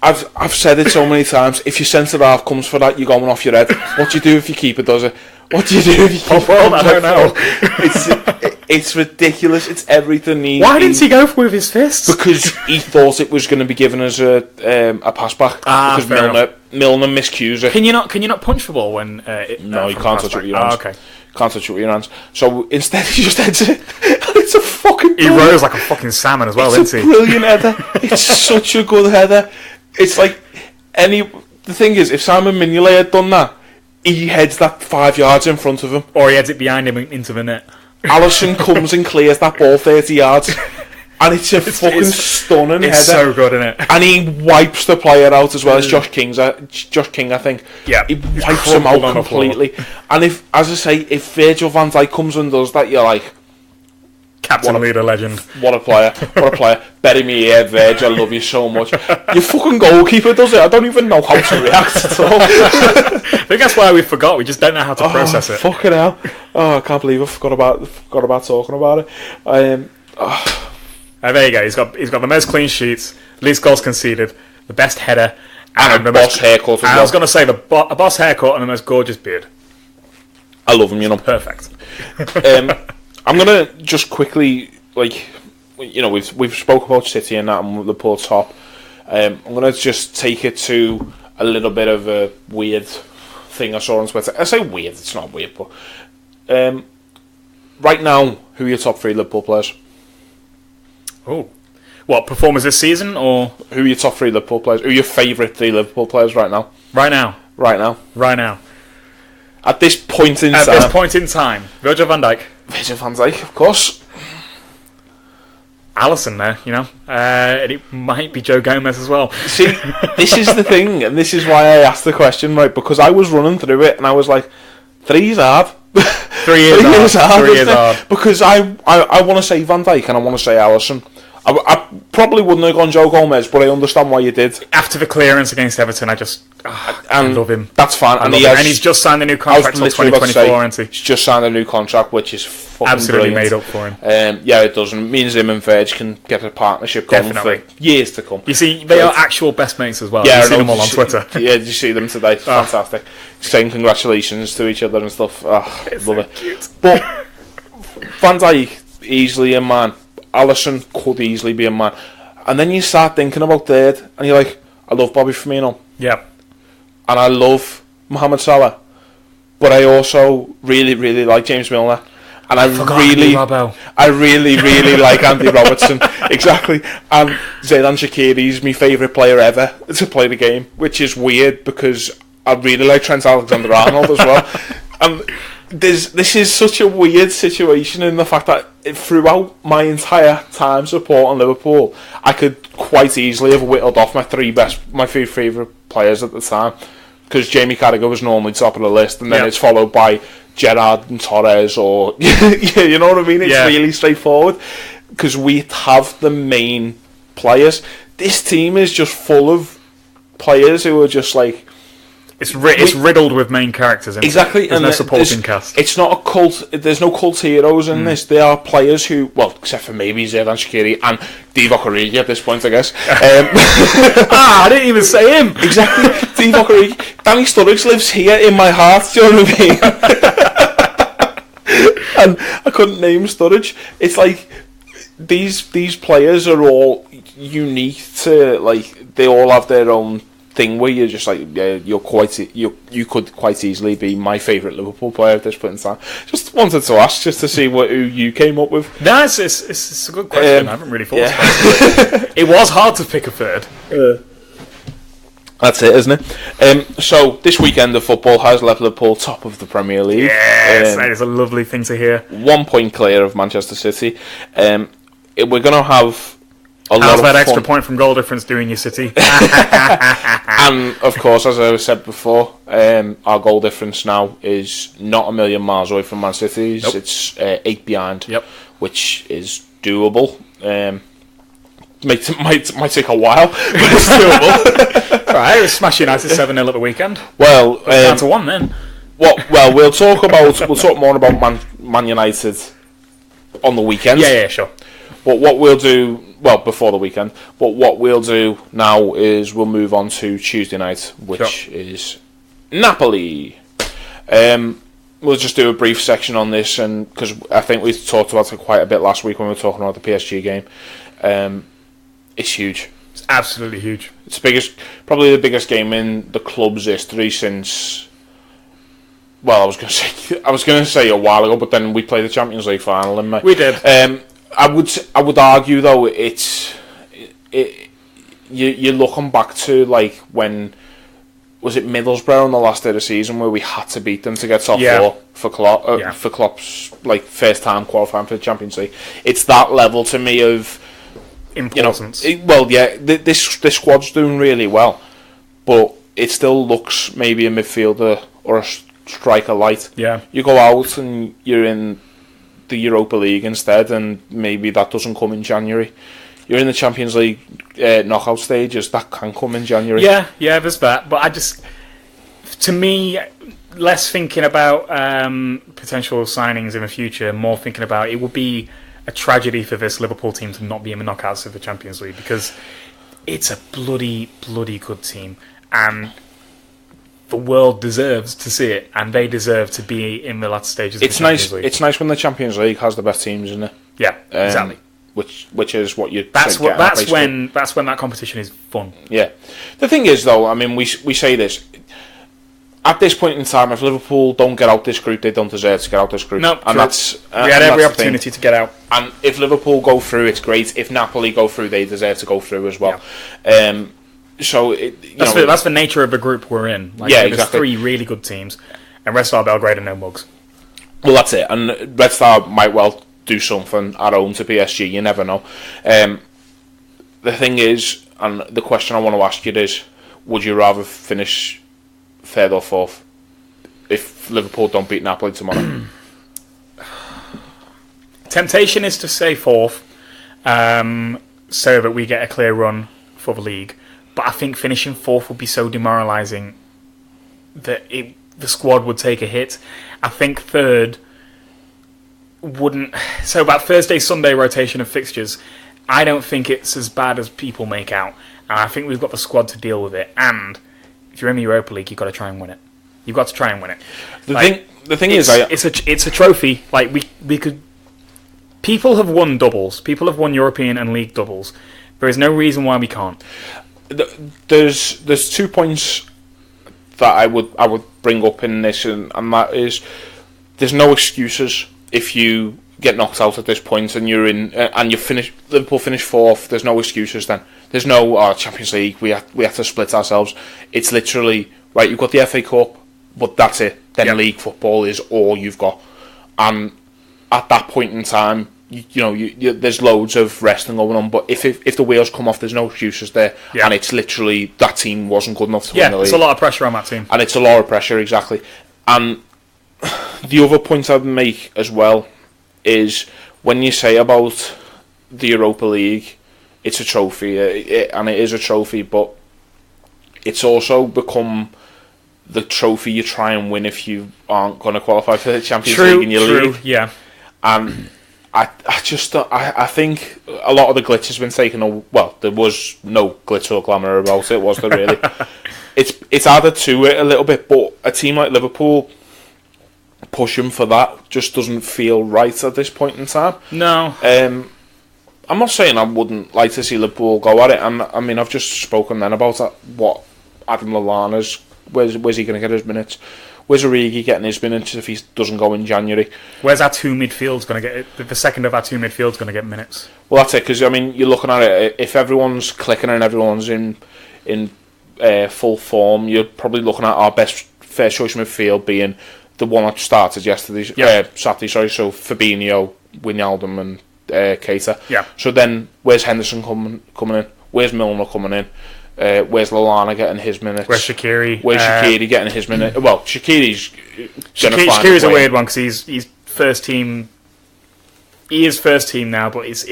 I've said it so many times. If your centre half comes for that, you're going off your head. What do you do if your keeper does it? What do you do if your keeper I don't know. It's ridiculous. It's everything. Why didn't he go for with his fists? Because he thought it was going to be given as a pass back. Because Milner miscues it. Can you not punch the ball when? No, you can't touch it with your hands. Okay. Can't touch it with your hands. So instead, he just heads it. It's a fucking. He rose like a fucking salmon as well, it's isn't he? It's a brilliant header. It's such a good header. It's like the thing is, if Simon Mignolet had done that, he heads that 5 yards in front of him, or he heads it behind him into the net. Alisson comes and clears that ball 30 yards, and it's a fucking stunning header. It's so good, isn't it? And he wipes the player out as well as Josh King, I think. Yeah, he wipes him out completely. And if, as I say, if Virgil van Dijk comes and does that, you're like, Captain Leader legend. What a player. What a player. Bury me here, Verge. I love you so much. Your fucking goalkeeper does it. I don't even know how to react at all. I think that's why we forgot. We just don't know how to process it. Fucking hell. Oh, I can't believe I forgot about talking about it. There you go. He's got the most clean sheets, least goals conceded, the best header, and the boss haircut as well. I was going to say a boss haircut and the most gorgeous beard. I love him, you know. Perfect. I'm gonna just quickly, we've spoke about City and that and Liverpool top. I'm gonna just take it to a little bit of a weird thing I saw on Twitter. I say weird, it's not weird, but right now, who are your top 3 Liverpool players? Oh, what, performers this season, or who are your top 3 Liverpool players? Who are your favourite 3 Liverpool players right now? Right now. At this point in time, Virgil van Dijk. Virgil van Dijk, of course. Alisson there, and it might be Joe Gomez as well. See, this is the thing, and this is why I asked the question, right? Because I was running through it, and I was like, 3's hard. 3 years hard. Because I want to say Van Dijk and I want to say Alisson. I probably wouldn't have gone Joe Gomez, but I understand why you did. After the clearance against Everton, I love him. That's fine. And he's just signed a new contract until 2024, hasn't he? He's just signed a new contract, which is fucking absolutely brilliant. Made up for him. Yeah, it does. It means him and Verge can get a partnership going for years to come. You see, they are actual best mates as well. Yeah, you see them all on Twitter. Yeah, did you see them today? It's fantastic. Saying congratulations to each other and stuff. Love it. Cute. But Van Dijk, easily a man. Alisson could easily be a man. And then you start thinking about third, and you're like, I love Bobby Firmino. Yeah. And I love Mohamed Salah. But I also really, really like James Milner. And I really, really like Andy Robertson. Exactly. And Xherdan Shaqiri's my favourite player ever to play the game, which is weird because I really like Trent Alexander-Arnold as well. And this is such a weird situation in the fact that throughout my entire time supporting Liverpool, I could quite easily have whittled off my 3 favourite players at the time, because Jamie Carragher was normally top of the list, and then it's followed by Gerrard and Torres, or you know what I mean? It's really straightforward because we have the main players. This team is just full of players who are just like. It's riddled with main characters. Exactly. There's no supporting cast. It's not a cult. There's no cult heroes in this. They are players who, well, except for maybe Xherdan Shaqiri and Divock Origi at this point, I guess. I didn't even say him. Exactly. Divock Origi. Danny Sturridge lives here in my heart. Do you know what I mean? And I couldn't name Sturridge. It's like these players are all unique to, like, they all have their own thing where you're just like, yeah, you could quite easily be my favourite Liverpool player at this point in time. Just wanted to ask, just to see who you came up with. No, it's a good question. I haven't really thought about it. It was hard to pick a third. That's it, isn't it? So this weekend of football has left Liverpool top of the Premier League. Yes, that is a lovely thing to hear. 1 point clear of Manchester City. We're going to have how's that extra point from goal difference doing your City? And of course, as I said before, our goal difference now is not a million miles away from Man City's. Nope. It's 8 behind, which is doable. Might take a while, but it's doable. Right, it was smash United 7-0 at the weekend. Well, down to 1 then. Well, we'll talk more about Man United on the weekend. Yeah, sure. But what we'll do, before the weekend, but what we'll do now is we'll move on to Tuesday night, which is Napoli. We'll just do a brief section on this, and because I think we talked about it quite a bit last week when we were talking about the PSG game. It's huge. It's absolutely huge. It's probably the biggest game in the club's history since. Well, I was going to say a while ago, but then we played the Champions League final, didn't we? We did. I would argue though you're looking back to like when was it Middlesbrough in the last day of the season where we had to beat them to get top four for Klopp's like first time qualifying for the Champions League. It's that level to me of importance. This squad's doing really well, but it still looks maybe a midfielder or a striker light. Yeah, you go out and you're in the Europa League instead, and maybe that doesn't come in January. You're in the Champions League knockout stages, that can come in January. Yeah, there's that. But to me, less thinking about potential signings in the future, more thinking about it would be a tragedy for this Liverpool team to not be in the knockouts of the Champions League, because it's a bloody good team, and the world deserves to see it, and they deserve to be in the latter stages of the Champions League. It's nice when the Champions League has the best teams in it. Yeah, exactly. Which is what you. That's when that competition is fun. Yeah, the thing is though, I mean, we say this at this point in time. If Liverpool don't get out this group, they don't deserve to get out this group. No, and that's we had every opportunity to get out. And if Liverpool go through, it's great. If Napoli go through, they deserve to go through as well. Yeah. So that's the nature of the group we're in. Like, yeah, there's exactly. 3 really good teams, and Red Star Belgrade are no mugs. Well, that's it. And Red Star might well do something at home to PSG. You never know. The thing is, and the question I want to ask you is, would you rather finish 3rd or 4th if Liverpool don't beat Napoli tomorrow? Temptation is to say 4th, so that we get a clear run for the league. But I think finishing 4th would be so demoralising that the squad would take a hit. I think 3rd wouldn't. So about Thursday, Sunday rotation of fixtures, I don't think it's as bad as people make out. And I think we've got the squad to deal with it. And if you're in the Europa League, you've got to try and win it. You've got to try and win it. The thing is, it's a trophy. Like we could. People have won doubles. People have won European and league doubles. There is no reason why we can't. There's 2 points that I would bring up in this, and that is, there's no excuses if you get knocked out at this point and you're in and you finish. Liverpool finish 4th. There's no excuses then. There's no Champions League. We have to split ourselves. It's literally right. You've got the FA Cup, but that's it. Then league football is all you've got, and at that point in time, there's loads of wrestling going on, but if the wheels come off, there's no excuses there, and it's literally that team wasn't good enough to win the league. It's a lot of pressure on that team, and it's a lot of pressure, exactly. And the other point I'd make as well is when you say about the Europa League, it's a trophy, and it is a trophy, but it's also become the trophy you try and win if you aren't going to qualify for the Champions League in your league. Yeah, and I think a lot of the glitz has been taken away. Well, there was no glitz or glamour about it, was there really? It's added to it a little bit, but a team like Liverpool pushing for that just doesn't feel right at this point in time. No. I'm not saying I wouldn't like to see Liverpool go at it. I mean, I've just spoken then about what Adam Lallana's. Where's he going to get his minutes? Where's Origi getting his minutes if he doesn't go in January? Where's our 2 midfields going to get it? The second of our 2 midfields going to get minutes? Well, that's it, because I mean, you're looking at it. If everyone's clicking and everyone's in full form, you're probably looking at our best first choice midfield being the one that started Saturday. So Fabinho, Wijnaldum, and Keita. Yeah. So then, where's Henderson coming in? Where's Milner coming in? Where's Lallana getting his minutes? Where's Shaqiri? Where's Shaqiri getting his minutes? Well, Shaqiri's a weird one because he's first team. He is first team now, but it's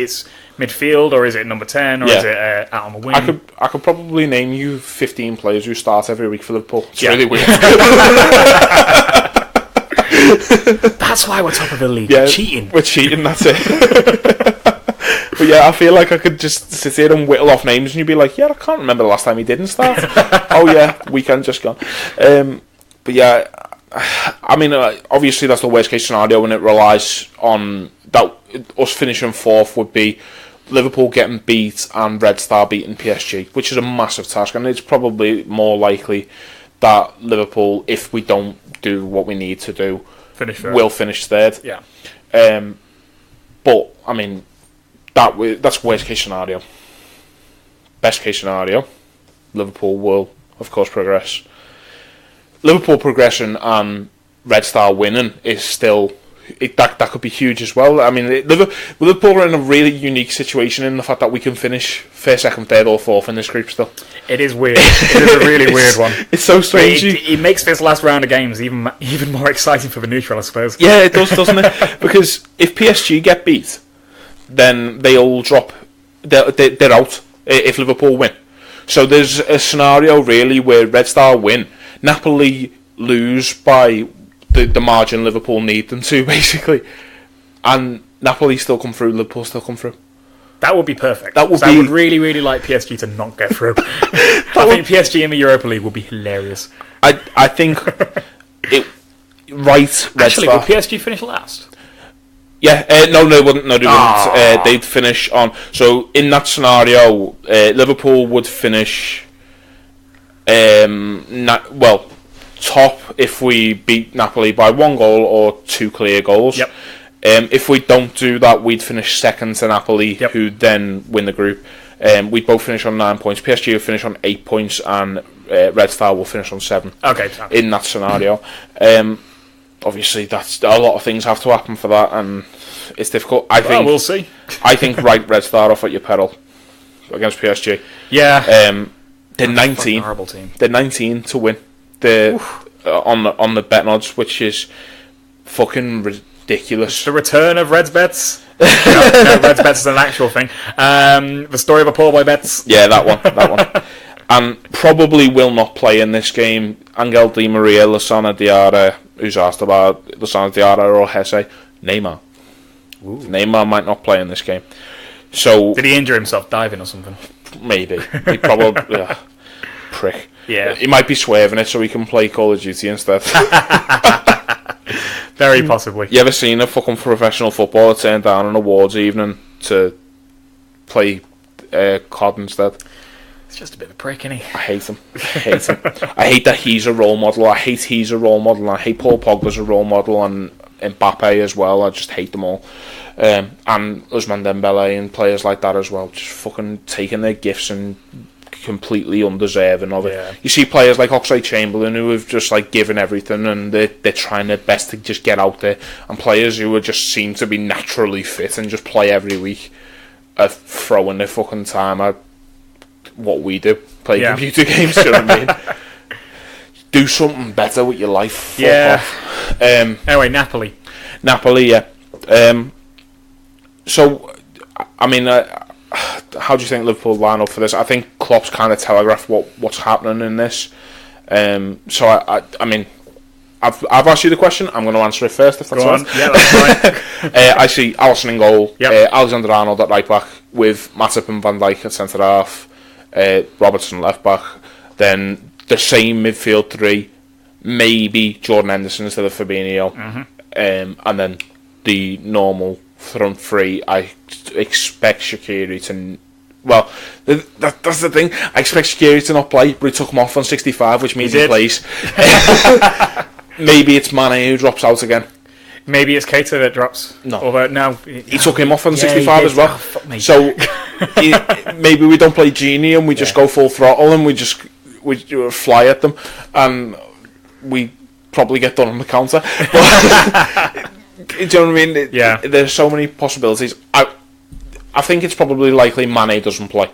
midfield, or is it number 10, or is it out on the wing? I could probably name you 15 players who start every week for Liverpool. It's really weird. That's why we're top of the league. Yeah, We're cheating. That's it. But yeah, I feel like I could just sit here and whittle off names, and you'd be like, "Yeah, I can't remember the last time he didn't start." Oh yeah, weekend just gone. But yeah, I mean, obviously that's the worst case scenario, and it relies on that. Us finishing 4th would be Liverpool getting beat and Red Star beating PSG, which is a massive task, and it's probably more likely that Liverpool, if we don't do what we need to do, will finish 3rd. Yeah. But I mean, that's worst case scenario. Best case scenario, Liverpool will of course progress. Liverpool progression and Red Star winning is still that could be huge as well. I mean, Liverpool are in a really unique situation in the fact that we can finish 1st, 2nd, 3rd, or 4th in this group still. It is weird. It is a really weird one. It's so strange. It makes this last round of games even more exciting for the neutral, I suppose. Yeah, it does, doesn't it? Because if PSG get beat, then they all drop. They're out if Liverpool win. So there's a scenario really where Red Star win, Napoli lose by the margin Liverpool need them to, basically, and Napoli still come through, Liverpool still come through. That would be perfect. That would I would really, really like PSG to not get through. I think PSG in the Europa League would be hilarious. I think it. Right, Red Actually, Star. will PSG finish last? Yeah, no, they wouldn't. No, they wouldn't. They'd finish on. So in that scenario, Liverpool would finish. Top if we beat Napoli by 1 goal or 2 clear goals. Yep. If we don't do that, we'd finish second to Napoli, who then win the group. We'd both finish on 9 points. PSG will finish on 8 points, and Red Star will finish on 7. Okay. In that scenario, obviously, that's a lot of things have to happen for that, and it's difficult. I think we'll see. I think Red Star off at your pedal against PSG. Yeah. They're 19. Horrible team. They're 19 to win. On the betting odds, which is fucking ridiculous. The return of Reds Bets. no, Reds Bets is an actual thing. The story of a poor boy Bets. Yeah, that one. And probably will not play in this game. Angel Di Maria, Lassana Diarra, who's asked about Lassana Diarra or Hesse, Neymar. Ooh. Neymar might not play in this game. So did he injure himself diving or something? Maybe. He probably prick. Yeah. He might be swerving it so he can play Call of Duty instead. Very possibly. You ever seen a fucking professional footballer turn down an awards evening to play COD instead? It's just a bit of a prick, isn't he? I hate him. I hate that he's a role model. I hate he's a role model. I hate Paul Pogba's a role model, and Mbappe as well. I just hate them all. And Ousmane Dembele and players like that as well. Just fucking taking their gifts and completely undeserving of it. Yeah. You see players like Oxlade-Chamberlain who have just like given everything, and they're trying their best to just get out there. And players who just seem to be naturally fit and just play every week are throwing their fucking time at what we do, play computer games. Do you know what I mean? Do something better with your life. Yeah. Anyway, Napoli, yeah. So, I mean, how do you think Liverpool line up for this? I think Klopp's kind of telegraphed what's happening in this. So I mean, I've asked you the question. I'm going to answer it first, if that's all right. Yeah, that's fine. I see Alisson in goal, Alexander-Arnold at right back, with Matip and Van Dijk at centre half, Robertson left back, then the same midfield three, maybe Jordan Henderson instead of Fabinho, and then the normal front three. I expect Shaqiri to... Well, that's the thing. I expect Shaqiri to not play, but he took him off on 65, which means he plays. Maybe it's Mane who drops out again. Maybe it's Keita that drops. No. Although, no. He took him off on 65 as well. Oh, fuck me. So maybe we don't play Genie and we just go full throttle and we fly at them, and we probably get done on the counter. But, do you know what I mean? Yeah. There's so many possibilities. I think it's probably likely Mane doesn't play.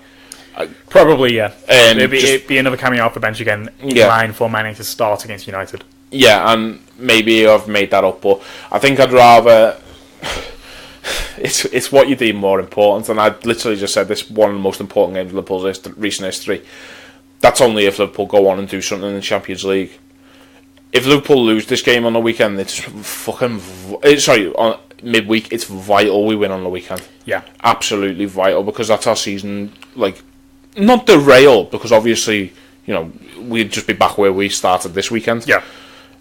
Probably, yeah. It'd be another cameo off the bench again in line for Mane to start against United. Yeah, and maybe I've made that up, but I think I'd rather... It's what you deem more important, and I literally just said this, one of the most important games of Liverpool's recent history. That's only if Liverpool go on and do something in the Champions League. If Liverpool lose this game on the weekend, it's fucking... on midweek, it's vital we win on the weekend. Yeah. Absolutely vital, because that's our season, like... Not derailed, because obviously, you know, we'd just be back where we started this weekend. Yeah.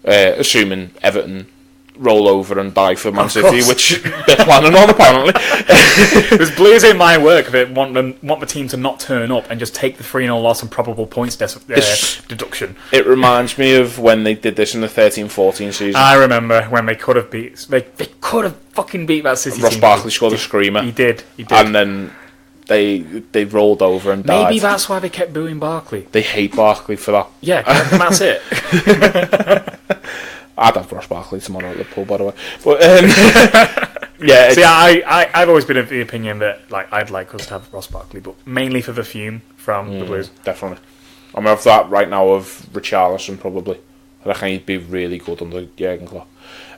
Assuming Everton roll over and die for Man City, which they're planning on apparently. There's blues in my work that want the team to not turn up and just take the 3-0 loss and probable points deduction. It reminds me of when they did this in the 13-14 season. I remember when they could have beat. They could have fucking beat that City team. Ross Barkley scored a screamer. He did. And then they rolled over and died. Maybe that's why they kept booing Barkley. They hate Barkley for that. Yeah, that's it. I'd have Ross Barkley tomorrow at Liverpool, by the way. But yeah. See, I've always been of the opinion that I'd like us to have Ross Barkley, but mainly for the fume from the Blues. Definitely. I'm of that right now of Richarlison probably. I reckon he'd be really good under Jurgen Klopp.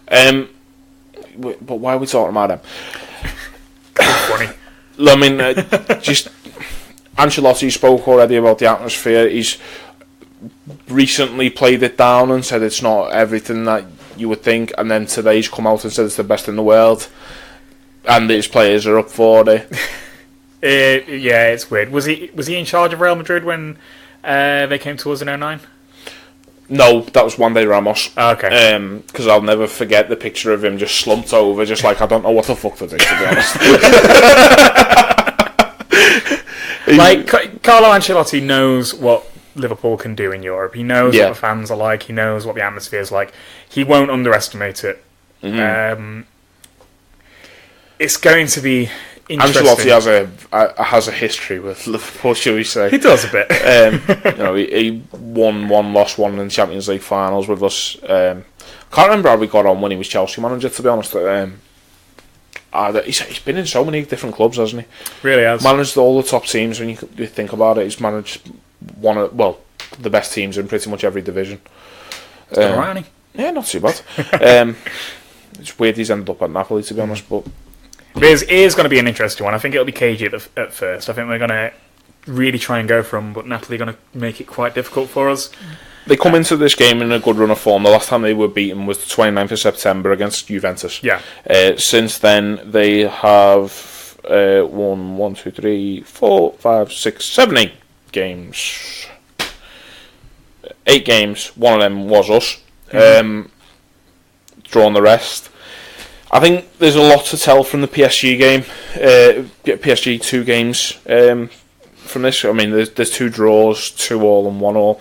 But why are we talking about him? Funny. I mean, just Ancelotti spoke already about the atmosphere. He's recently played it down and said it's not everything that you would think, and then today he's come out and said it's the best in the world, and his players are up for it. Yeah, it's weird. Was he in charge of Real Madrid when they came to us in 2009? No, that was Juan de Ramos. Oh, okay. Because I'll never forget the picture of him just slumped over, just like, I don't know what the fuck to do, to be honest. Like, Carlo Ancelotti knows what Liverpool can do in Europe. He knows what the fans are like. He knows what the atmosphere is like. He won't underestimate it. Mm-hmm. It's going to be interesting. Ancelotti has a history with Liverpool, shall we say? He does a bit. He won one, lost one in the Champions League finals with us. Can't remember how we got on when he was Chelsea manager, to be honest. He's been in so many different clubs, hasn't he? Really has. Managed all the top teams. When you think about it, he's managed the best teams in pretty much every division. Alright, yeah, not too bad. It's weird he's ended up at Napoli, to be honest, but it is going to be an interesting one. I think it'll be cagey at first. I think we're going to really try and go from, but Napoli are going to make it quite difficult for us. They come into this game in a good run of form. The last time they were beaten was the 29th of September against Juventus. Yeah. Since then, they have won 7 8 games. 8 games. One of them was us. Drawn the rest. I think there's a lot to tell from the PSG game. PSG 2 games from this. I mean, there's 2 draws, 2 all and 1 all.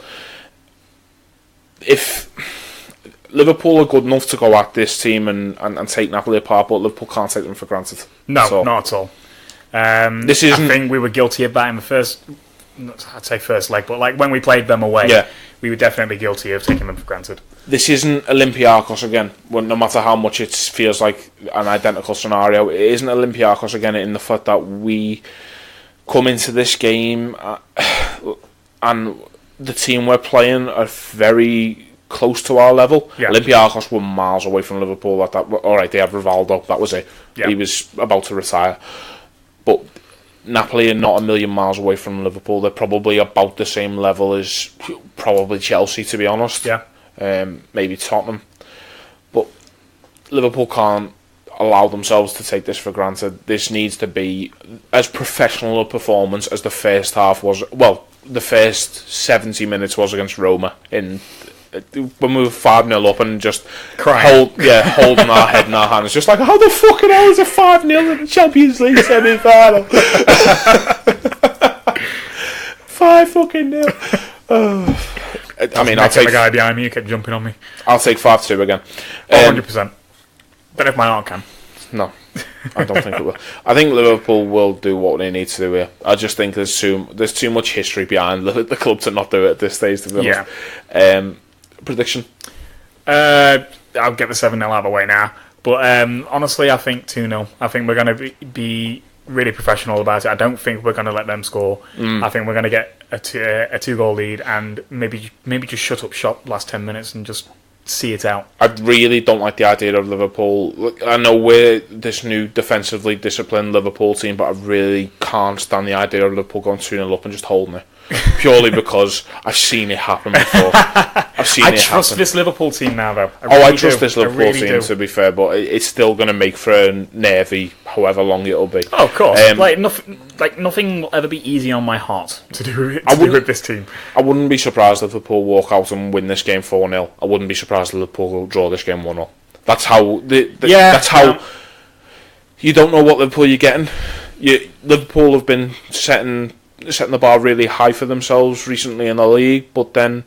If Liverpool are good enough to go at this team and take Napoli apart, but Liverpool can't take them for granted. No, not at all. I think we were guilty of that in the first leg, but like when we played them away, we were definitely guilty of taking them for granted. This isn't Olympiacos again. No matter how much it feels like an identical scenario, it isn't Olympiacos again in the fact that we come into this game and the team we're playing are very close to our level. Yeah. Olympiacos were miles away from Liverpool at that. Alright, they had Rivaldo, that was it. Yeah. He was about to retire. But Napoli are not a million miles away from Liverpool. They're probably about the same level as probably Chelsea, to be honest. Yeah. Maybe Tottenham. But Liverpool can't allow themselves to take this for granted. This needs to be as professional a performance as the first half was. Well, the first 70 minutes was against Roma when we were 5-0 up and just holding our head in our hands, just like, how the fucking hell is it 5-0 in the Champions League semi-final? 5-0. I mean, I'll take the guy behind me who kept jumping on me. I'll take 5-2 again. 100%. Don't know if my heart can. No, I don't think it will. I think Liverpool will do what they need to do here. I just think there's too much history behind the club to not do it at this stage, to be honest. Yeah. Prediction? I'll get the 7-0 out of the way now. But honestly, I think 2-0. I think we're going to be really professional about it. I don't think we're going to let them score. I think we're going to get a 2-goal lead and maybe just shut up shop last 10 minutes and just see it out. I really don't like the idea of Liverpool. Look, I know we're this new defensively disciplined Liverpool team, but I really can't stand the idea of Liverpool going 2-0 up and just holding it. Purely because I've seen it happen before. I trust this Liverpool team now, though. I trust this Liverpool team, to be fair, but it's still going to make for a nervy, however long it'll be. Oh, of course. Nothing will ever be easy on my heart to do with this team. I wouldn't be surprised if Liverpool walk out and win this game 4-0. I wouldn't be surprised if Liverpool will draw this game 1-0. That's how. That's how. You don't know what Liverpool you're getting. Liverpool have been setting the bar really high for themselves recently in the league, but then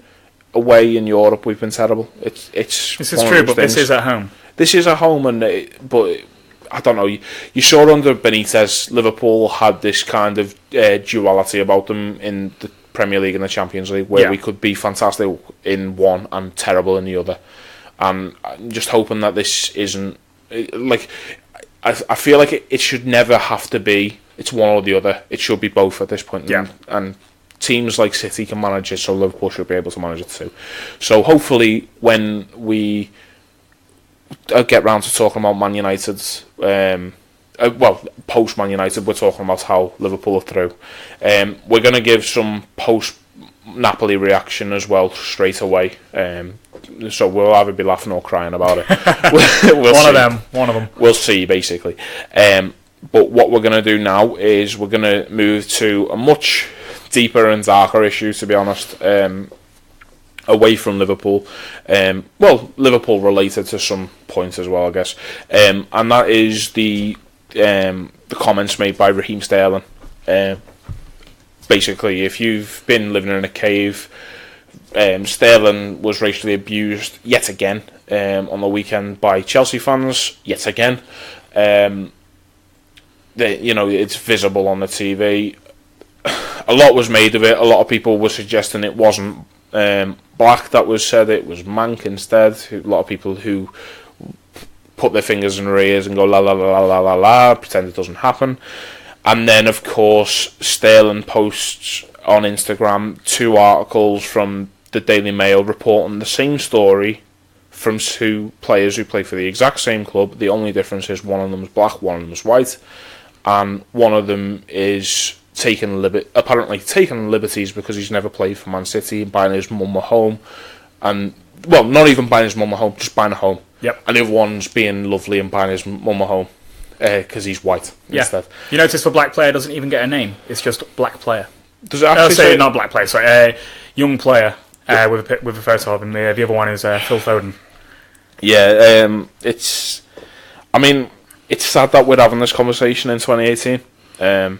away in Europe we've been terrible. This is true, but this is at home. This is at home, but I don't know. You saw under Benitez, Liverpool had this kind of duality about them in the Premier League and the Champions League, where we could be fantastic in one and terrible in the other. And I'm just hoping that this isn't like. I feel like it should never have to be. It's one or the other. It should be both at this point. Yeah. And teams like City can manage it, so Liverpool should be able to manage it too. So hopefully, when we get round to talking about Man United, post Man United, we're talking about how Liverpool are through. We're going to give some post Napoli reaction as well straight away. So we'll either be laughing or crying about it. We'll one of them. We'll see, basically. But what we're going to do now is we're going to move to a much deeper and darker issue, to be honest, away from Liverpool. Liverpool related to some points as well, I guess. And that is the comments made by Raheem Sterling. Basically, if you've been living in a cave, Sterling was racially abused yet again on the weekend by Chelsea fans yet again. It's visible on the TV. A lot was made of it. A lot of people were suggesting it wasn't black that was said, it was Mank instead. A lot of people who put their fingers in their ears and go la la la la la la, pretend it doesn't happen. And then, of course, Sterling posts on Instagram 2 articles from the Daily Mail reporting the same story from 2 players who play for the exact same club. The only difference is one of them is black, one of them is white, and one of them is apparently taking liberties because he's never played for Man City, buying his mum a home, and not even buying his mum a home, just buying a home. Yep. And the other one's being lovely and buying his mum a home because he's white instead. You notice the black player doesn't even get a name; it's just black player. Does it actually say not black player? Sorry, young player with a photo of him. The other one is Phil Foden. Yeah, it's sad that we're having this conversation in 2018.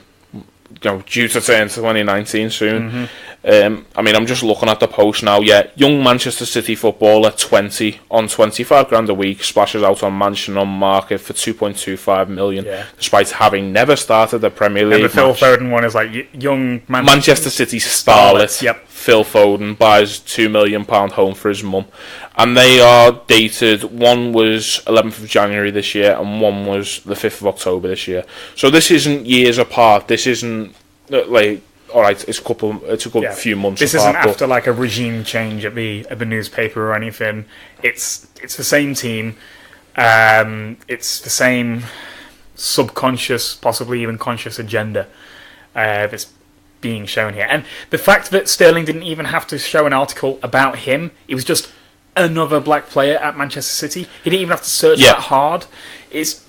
Due to turn 2019 soon. I'm just looking at the post now. Yeah, young Manchester City footballer 20 on 25 grand a week splashes out on Mansion on market for 2.25 million, despite having never started the Premier League. And the Phil Foden one is like young Manchester City starlet. Yep. Phil Foden buys £2 million home for his mum, and they are dated. One was 11th of January this year, and one was the 5th of October this year. So this isn't years apart. This isn't all right. It's a few months. This apart, isn't after like a regime change at the newspaper or anything. It's the same team. It's the same subconscious, possibly even conscious agenda that's being shown here. And the fact that Sterling didn't even have to show an article about him, it was just another black player at Manchester City. He didn't even have to search that hard. It's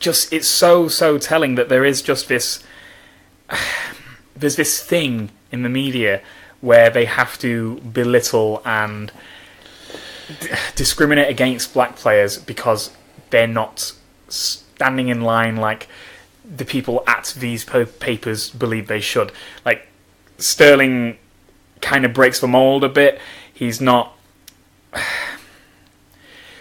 so telling that there is just this there's this thing in the media where they have to belittle and discriminate against black players because they're not standing in line like the people at these papers believe they should. Like, Sterling kind of breaks the mold a bit. He's not.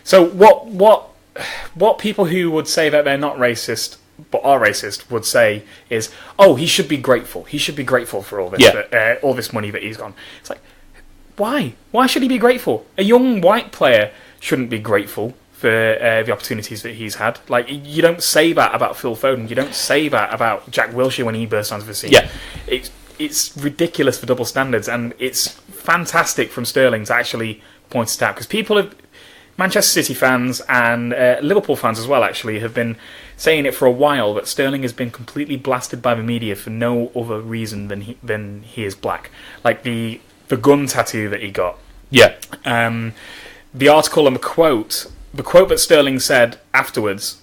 So what people who would say that they're not racist but are racist would say is, oh, he should be grateful. He should be grateful for all this, all this money that he's got. It's like, why? Why should he be grateful? A young white player shouldn't be grateful for the opportunities that he's had. Like, you don't say that about Phil Foden. You don't say that about Jack Wilshere when he burst onto the scene. Yeah. It's ridiculous for double standards, and it's fantastic from Sterling to actually point it out, because people have, Manchester City fans and Liverpool fans as well, actually, have been saying it for a while, that Sterling has been completely blasted by the media for no other reason than he is black. Like the gun tattoo that he got. Yeah. The article and the quote that Sterling said afterwards,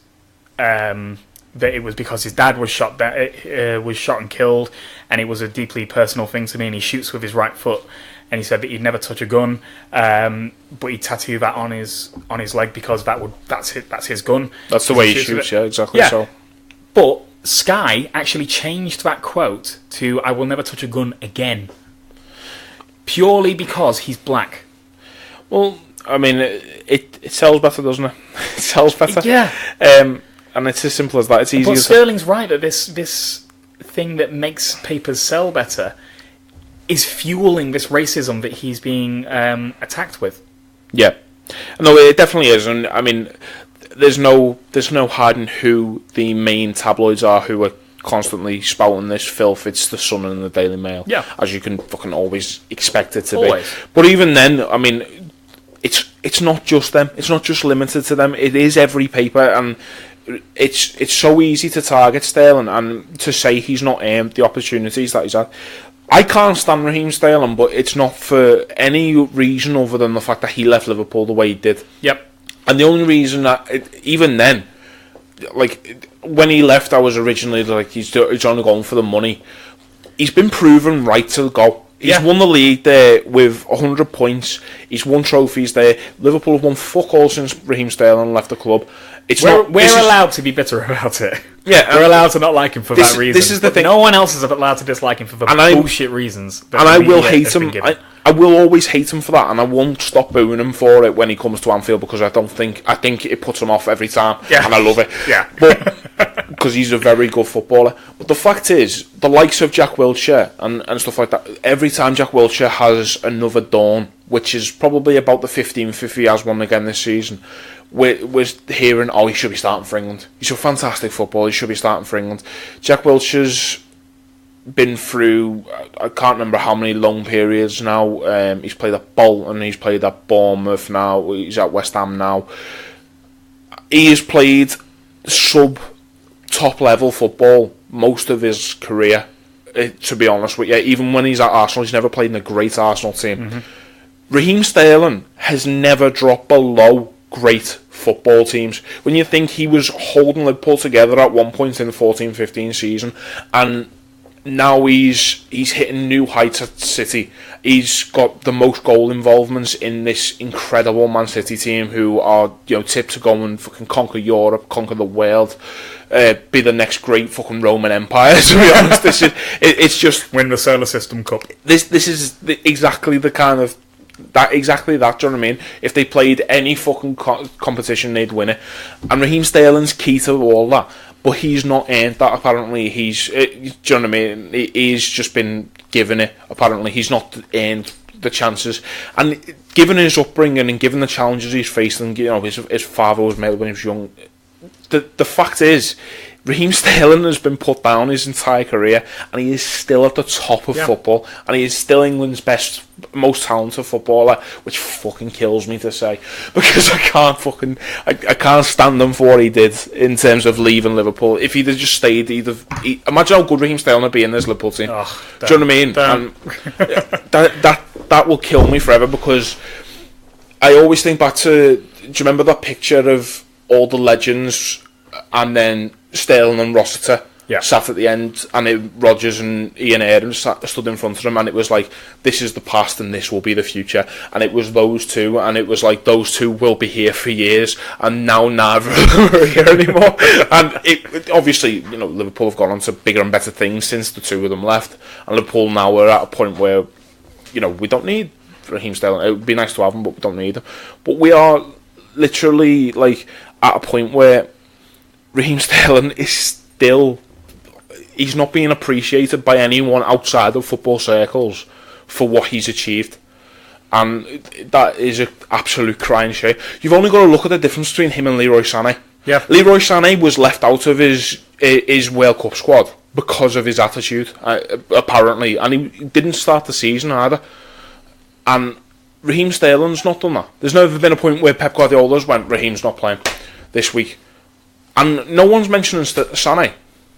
that it was because his dad was shot and killed, and it was a deeply personal thing to me, and he shoots with his right foot, and he said that he'd never touch a gun, but he'd tattoo that on his leg because that's his gun. That's the way he shoots, yeah, exactly. Yeah. So, but Sky actually changed that quote to "I will never touch a gun again," purely because he's black. Well, I mean, it sells better, doesn't it? It sells better. Yeah. And it's as simple as that. It's easy. But Sterling's right that this thing that makes papers sell better is fueling this racism that he's being attacked with. Yeah, no, it definitely is, and I mean, there's no hiding who the main tabloids are who are constantly spouting this filth. It's the Sun and the Daily Mail. Yeah, as you can fucking always expect it to be. But even then, I mean, it's not just them. It's not just limited to them. It is every paper, and it's so easy to target Sterling and to say he's not earned the opportunities that he's had. I can't stand Raheem Sterling, but it's not for any reason other than the fact that he left Liverpool the way he did. Yep. And the only reason that, even then, like when he left, I was originally like he's only going for the money. He's been proven right to go. He's won the league there with 100 points. He's won trophies there. Liverpool have won fuck all since Raheem Sterling left the club. We're allowed to be bitter about it. Yeah, we're allowed to not like him for that reason. This is the thing. No one else is allowed to dislike him for the bullshit reasons. And I will hate him. I will always hate him for that, and I won't stop booing him for it when he comes to Anfield because I think it puts him off every time, and I love it. Yeah, but because he's a very good footballer. But the fact is, the likes of Jack Wilshere and stuff like that. Every time Jack Wilshere has another dawn, which is probably about the 15th if he has one again this season, we're hearing, he should be starting for England. He's a fantastic footballer. He should be starting for England. Jack Wilshere's been through, I can't remember how many long periods now. He's played at Bolton, he's played at Bournemouth now, he's at West Ham now. He has played top level football most of his career, to be honest with you. Even when he's at Arsenal, he's never played in a great Arsenal team. Mm-hmm. Raheem Sterling has never dropped below great football teams. When you think he was holding Liverpool together at one point in the 14-15 season, and now he's hitting new heights at City. He's got the most goal involvements in this incredible Man City team, who are tipped to go and fucking conquer Europe, conquer the world, be the next great fucking Roman Empire. To be honest, it's just win the Solar System Cup. This is exactly the kind of that. Do you know what I mean? If they played any fucking competition, they'd win it. And Raheem Sterling's key to all that. But he's not earned that, apparently. Do you know what I mean? He's just been given it, apparently. He's not earned the chances. And given his upbringing and given the challenges he's faced, and his father was male when he was young, the fact is, Raheem Sterling has been put down his entire career, and he is still at the top of football, and he is still England's most talented footballer, which fucking kills me to say, because I can't stand him for what he did in terms of leaving Liverpool. If he'd have just stayed, imagine how good Raheem Sterling would be in this Liverpool team. Do you know what I mean? And that will kill me forever, because I always think back to, do you remember that picture of all the legends, and then Sterling and Rossiter sat at the end, and Rodgers and Ian Aarons stood in front of them, and it was like, this is the past and this will be the future, and it was those two, and it was like, those two will be here for years, and now neither of them are here anymore. And it obviously, Liverpool have gone on to bigger and better things since the two of them left, and Liverpool now are at a point where we don't need Raheem Sterling. It would be nice to have him, but we don't need him. But we are literally like at a point where Raheem Sterling is still, he's not being appreciated by anyone outside of football circles for what he's achieved, and that is an absolute crying shame. You've only got to look at the difference between him and Leroy Sané. Leroy Sané was left out of his World Cup squad because of his attitude, apparently, and he didn't start the season either. And Raheem Sterling's not done that. There's never been a point where Pep Guardiola's went, Raheem's not playing this week. And no one's mentioning Sané.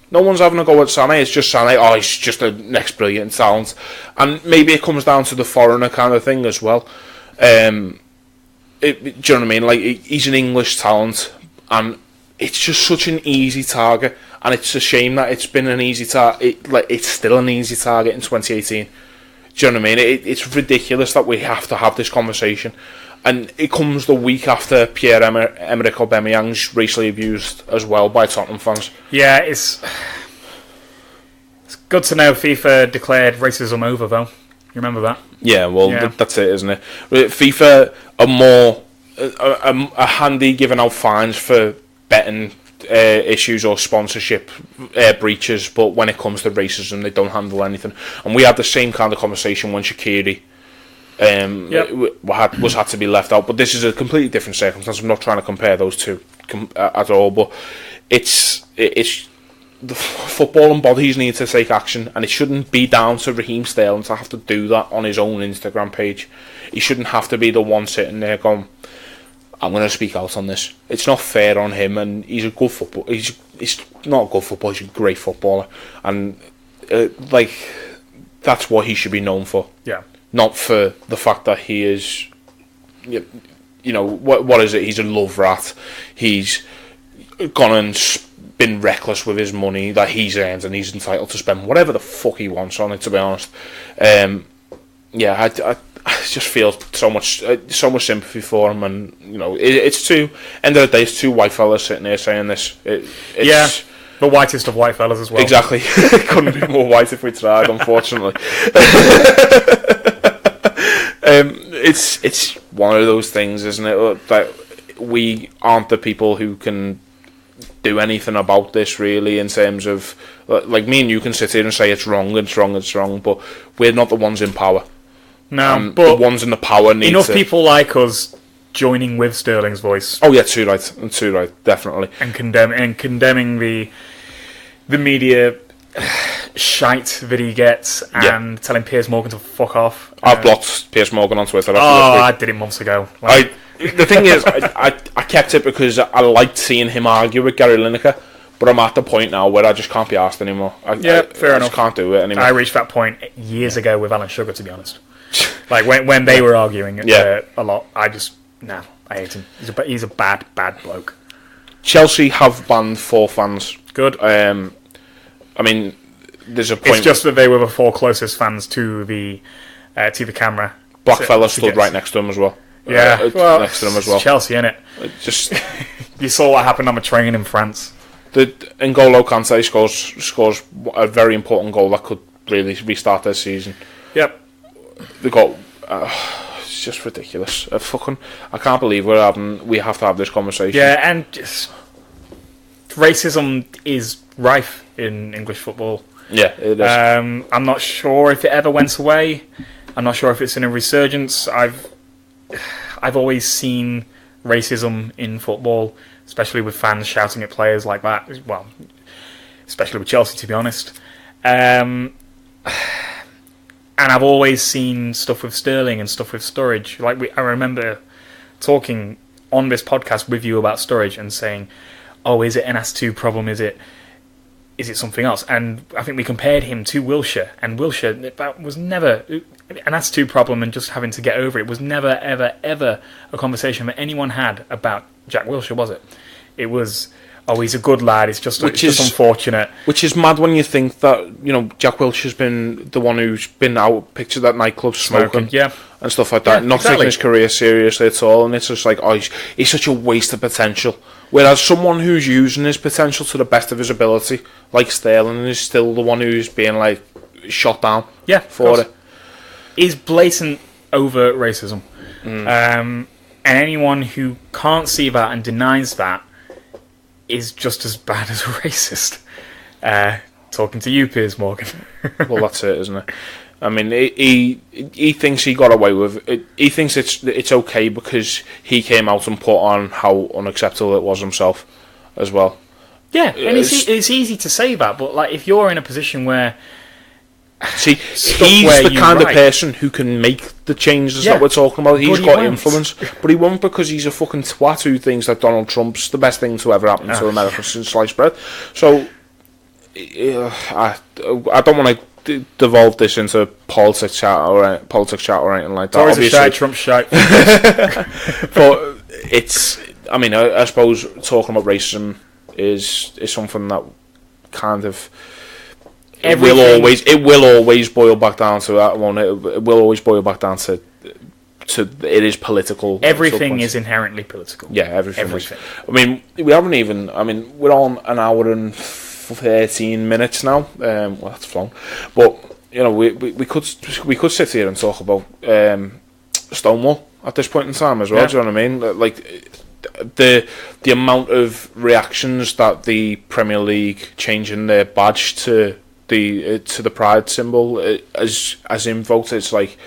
No one's having a go at Sané. It's just Sané, he's just a next brilliant talent. And maybe it comes down to the foreigner kind of thing as well. Do you know what I mean? Like, he's an English talent, and it's just such an easy target. And it's a shame that it's been an easy target. It's still an easy target in 2018. Do you know what I mean? It's ridiculous that we have to have this conversation. And it comes the week after Pierre-Emerick Aubameyang's racially abused as well by Tottenham fans. Yeah, it's good to know FIFA declared racism over, though. You remember that? Yeah, well, that's it, isn't it? FIFA are more handy giving out fines for betting issues or sponsorship breaches, but when it comes to racism, they don't handle anything. And we had the same kind of conversation when Shaqiri had to be left out, but this is a completely different circumstance. I'm not trying to compare those two at all, but it's the football and bodies need to take action, and it shouldn't be down to Raheem Sterling to have to do that on his own Instagram page. He shouldn't have to be the one sitting there going, I'm going to speak out on this. It's not fair on him, and he's a good footballer. He's not a good footballer, he's a great footballer, and that's what he should be known for. Yeah. Not for the fact that he is, what is it? He's a love rat. He's gone and been reckless with his money that he's earned, and he's entitled to spend whatever the fuck he wants on it. To be honest, I just feel so much sympathy for him, and it's two. End of the day, it's two white fellas sitting there saying this. It's the whitest of white fellas as well. Exactly, couldn't be more white if we tried. Unfortunately, it's one of those things, isn't it? That we aren't the people who can do anything about this, really, in terms of, like, me and you can sit here and say it's wrong, but we're not the ones in power. No, but the ones in the power need enough people like us joining with Sterling's voice. Oh yeah, too right, definitely. And condemning the media shite that he gets, and telling Piers Morgan to fuck off. I blocked Piers Morgan on Twitter. I did it months ago. The thing is, I kept it because I liked seeing him argue with Gary Lineker, but I'm at the point now where I just can't be arsed anymore. Fair enough. I just can't do it anymore. I reached that point years ago with Alan Sugar, to be honest. Like when they were arguing a lot, I hate him. He's a bad bloke. Chelsea have banned 4 fans. Good. I mean, there's a point. It's just that they were the 4 closest fans to the camera. Black fella stood right next to him as well. Yeah, next to them as well. Chelsea, innit? Just you saw what happened on the train in France. N'Golo Kante scores a very important goal that could really restart their season. Yep. They got. It's just ridiculous. I can't believe we have to have this conversation. Yeah, and just racism is rife in English football. Yeah, it is. I'm not sure if it ever went away. I'm not sure if it's in a resurgence. I've always seen racism in football, especially with fans shouting at players like that. Well, especially with Chelsea, to be honest. And I've always seen stuff with Sterling and stuff with Sturridge. I remember talking on this podcast with you about Sturridge and saying, "Oh, is it an S2 problem? Is it something else?" And I think we compared him to Wilshere, and Wilshere, that was never an S2 problem, and just having to get over it was never, ever, ever a conversation that anyone had about Jack Wilshere, was it? It was, oh, he's a good lad, it's just unfortunate. Which is mad when you think that, Jack Wilshere's been the one who's been out pictured at nightclubs smoking and stuff like that, not taking his career seriously at all, and it's just like, oh, he's such a waste of potential. Whereas someone who's using his potential to the best of his ability, like Sterling, is still the one who's being like shot down for it. Is blatant overt racism. And anyone who can't see that and denies that is just as bad as a racist. Talking to you, Piers Morgan. Well, that's it, isn't it? I mean, he thinks he got away with it. He thinks it's okay because he came out and put on how unacceptable it was himself as well. Yeah, and it's easy to say that, but like if you're in a position where... See, he's the kind of person who can make the changes that we're talking about. He's got influence, but he won't, because he's a fucking twat who thinks that Donald Trump's the best thing to ever happen to America since sliced bread. So, I don't want to devolve this into politics chat or anything like that. Tories are shite, Trump's shite. But it's, I mean, I suppose talking about racism is something that kind of... It will always boil back down to that one. It will always boil back down to it is political. Everything is inherently political. Yeah, everything. Is. I mean, we haven't even. I mean, we're on an hour and 13 minutes now. Well, that's flown. But we could sit here and talk about Stonewall at this point in time as well. Yeah. Do you know what I mean? Like the amount of reactions that the Premier League changing their badge to the pride symbol as invoked, it's like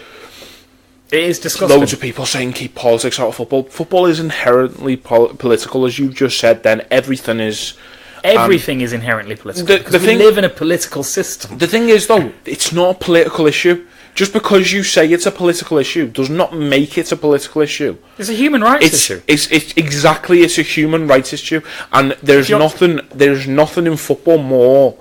it is disgusting. Loads of people saying keep politics out of football. Football is inherently political, as you just said. Then everything is inherently political. We live in a political system. The thing is, though, it's not a political issue. Just because you say it's a political issue does not make it a political issue. It's a human rights issue. It's a human rights issue, and there's nothing in football more,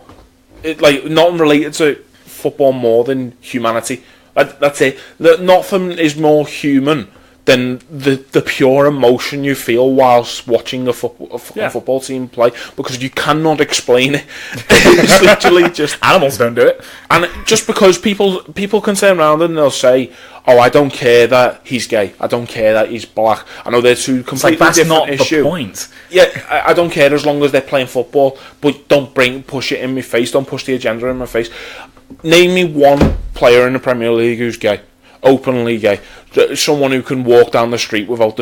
nothing related to football more than humanity. That's it. Nothing is more human than the pure emotion you feel whilst watching a football team play, because you cannot explain it. It's literally just... Animals don't do it. And just because people can turn around and they'll say, oh, I don't care that he's gay, I don't care that he's black. I know they're two completely different issues. That's not the point. Yeah, I don't care as long as they're playing football, but don't push it in my face, don't push the agenda in my face. Name me one player in the Premier League who's gay. Openly gay, someone who can walk down the street without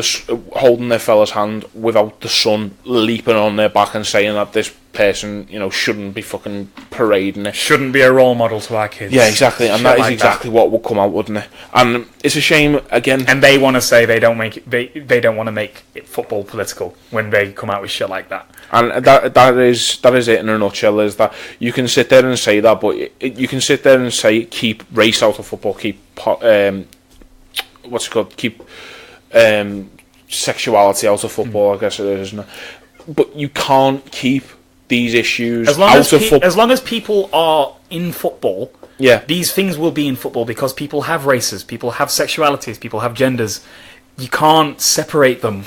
holding their fella's hand, without the sun leaping on their back and saying that this person, shouldn't be fucking parading it, shouldn't be a role model to our kids. Yeah, exactly, and that is exactly what would come out, wouldn't it? And it's a shame again. And they want to say they don't want to make it football political when they come out with shit like that. And that is it in a nutshell. Is that you can sit there and say that, but you can sit there and say keep race out of football, keep keep sexuality out of football. I guess it is, isn't it? But you can't keep these issues out of football. As long as people are in football, yeah, these things will be in football, because people have races, people have sexualities, people have genders. You can't separate them.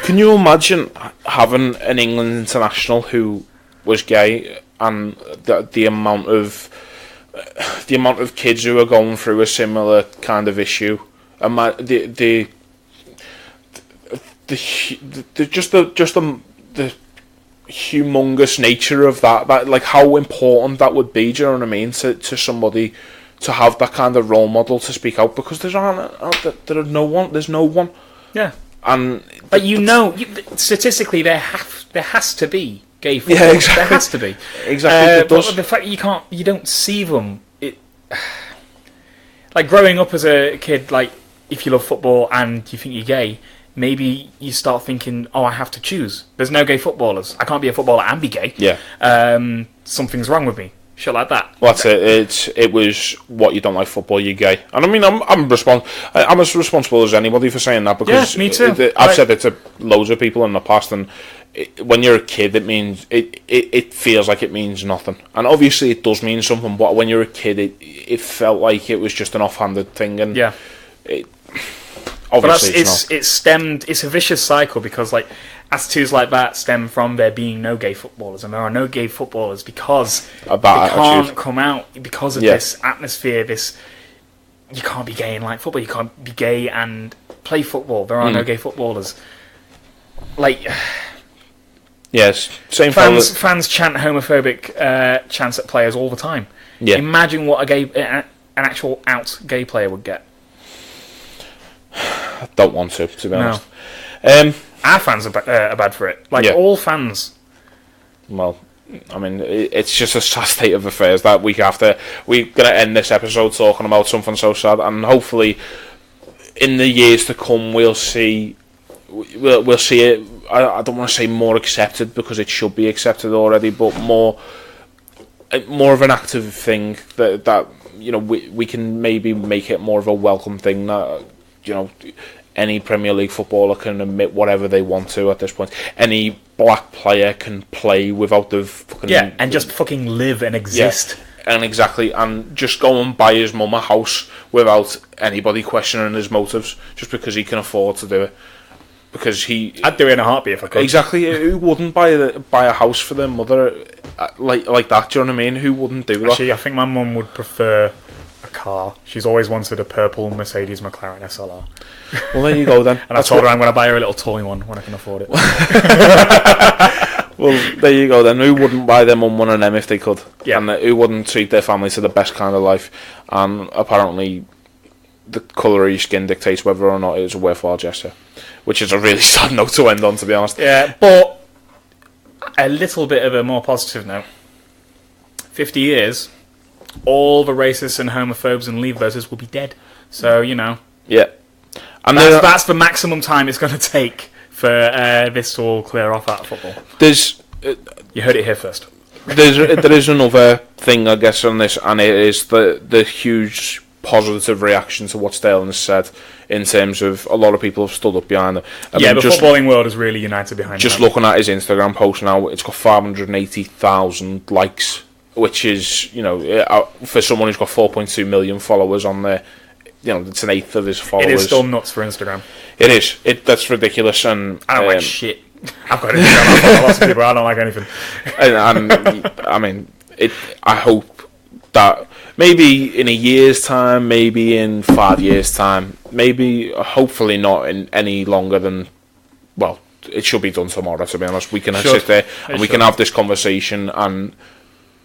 Can you imagine having an England international who was gay, and the amount of kids who are going through a similar kind of issue? The humongous nature of that, like how important that would be. Do you know what I mean? To somebody to have that kind of role model to speak out, because there's no one. Yeah, and but statistically there has to be gay football. Yeah, exactly. There has to be. Exactly. But the fact you don't see them. Like growing up as a kid, like if you love football and you think you're gay, maybe you start thinking, oh, I have to choose. There's no gay footballers. I can't be a footballer and be gay. Yeah. Something's wrong with me. Shit like that. Well, that's it. It was what you don't like football, you're gay. And I mean, I'm as responsible as anybody for saying that, because me too. I've said it to loads of people in the past, and when you're a kid, it means it feels like it means nothing. And obviously, it does mean something. But when you're a kid, it felt like it was just an offhanded thing, and yeah. Obviously, it's a vicious cycle, because like attitudes like that stem from there being no gay footballers, and there are no gay footballers because they can't come out because of this atmosphere. You can't be gay and like football. You can't be gay and play football. There are no gay footballers. Like, yes, same fans chant homophobic chants at players all the time. Yeah. Imagine what an actual out gay player would get. I don't want to be honest. Our fans are bad for it. Like, all fans. Well, I mean, it's just a sad state of affairs that week after. We're going to end this episode talking about something so sad, and hopefully in the years to come we'll see it. I don't want to say more accepted, because it should be accepted already, but more of an active thing that we can maybe make it more of a welcome thing, that any Premier League footballer can admit whatever they want to at this point. Any black player can play without the fucking... Yeah, and just fucking live and exist. Yeah, and exactly, and just go and buy his mum a house without anybody questioning his motives, just because he can afford to do it. Because I'd do it in a heartbeat if I could. Exactly, who wouldn't buy a house for their mother like that? Do you know what I mean? Who wouldn't do that? Actually, I think my mum would prefer a car. She's always wanted a purple Mercedes McLaren SLR. Well, there you go then. And I told her I'm going to buy her a little toy one when I can afford it. Well, there you go then. Who wouldn't buy their mum one of them if they could? Yeah. And who wouldn't treat their family to the best kind of life? And apparently the colour of your skin dictates whether or not it is a worthwhile gesture. Which is a really sad note to end on, to be honest. Yeah, but a little bit of a more positive note. 50 years, all the racists and homophobes and leave voters will be dead. So, Yeah. And that's the maximum time it's going to take for this to all clear off out of football. You heard it here first. There is another thing, I guess, on this, and it is the huge positive reaction to what Sterling has said, in terms of a lot of people have stood up behind him. The footballing world is really united behind him. Just looking at his Instagram post now, it's got 580,000 likes, which is, for someone who's got 4.2 million followers on there, it's an eighth of his followers. It is still nuts for Instagram. It is. That's ridiculous, and I don't like shit. I've got Instagram. Lots of people. I don't like anything. And I mean, I hope that maybe in a year's time, maybe in 5 years' time, maybe hopefully not in any longer than, well, it should be done tomorrow. To be honest, we can sit there and we can have this conversation, and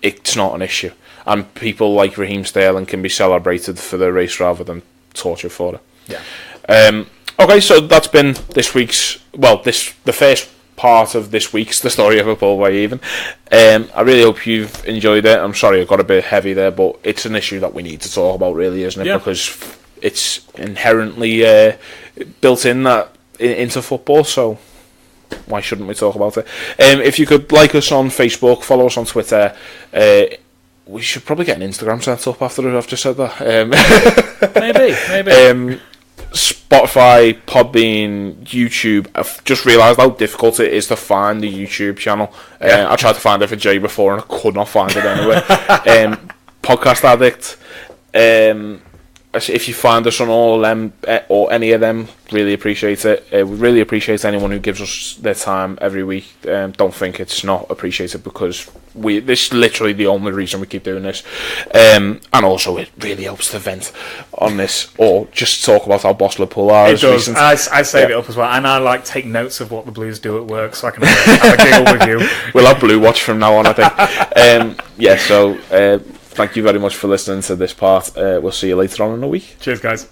it's not an issue. And people like Raheem Sterling can be celebrated for their race rather than tortured for it. Yeah. Okay, so that's been this week's, the first part of this week's The Story of a Poor Boy Even. I really hope you've enjoyed it. I'm sorry I got a bit heavy there, but it's an issue that we need to talk about, really, isn't it? Yeah. Because it's inherently built into football, so why shouldn't we talk about it? If you could like us on Facebook, follow us on Twitter. We should probably get an Instagram set up after I've just said that. Maybe. Spotify, Podbean, YouTube. I've just realised how difficult it is to find the YouTube channel. I tried to find it for Jay before and I could not find it anywhere. Podcast Addict. If you find us on all of them or any of them, really appreciate it. We really appreciate anyone who gives us their time every week. Don't think it's not appreciated, because this is literally the only reason we keep doing this. And also it really helps to vent on this, or just talk about how boss Liverpool are. It does. I save it up as well, and I take notes of what the Blues do at work, so I can have a giggle with you. We'll have Blue Watch from now on, I think. So thank you very much for listening to this part. We'll see you later on in the week. Cheers, guys.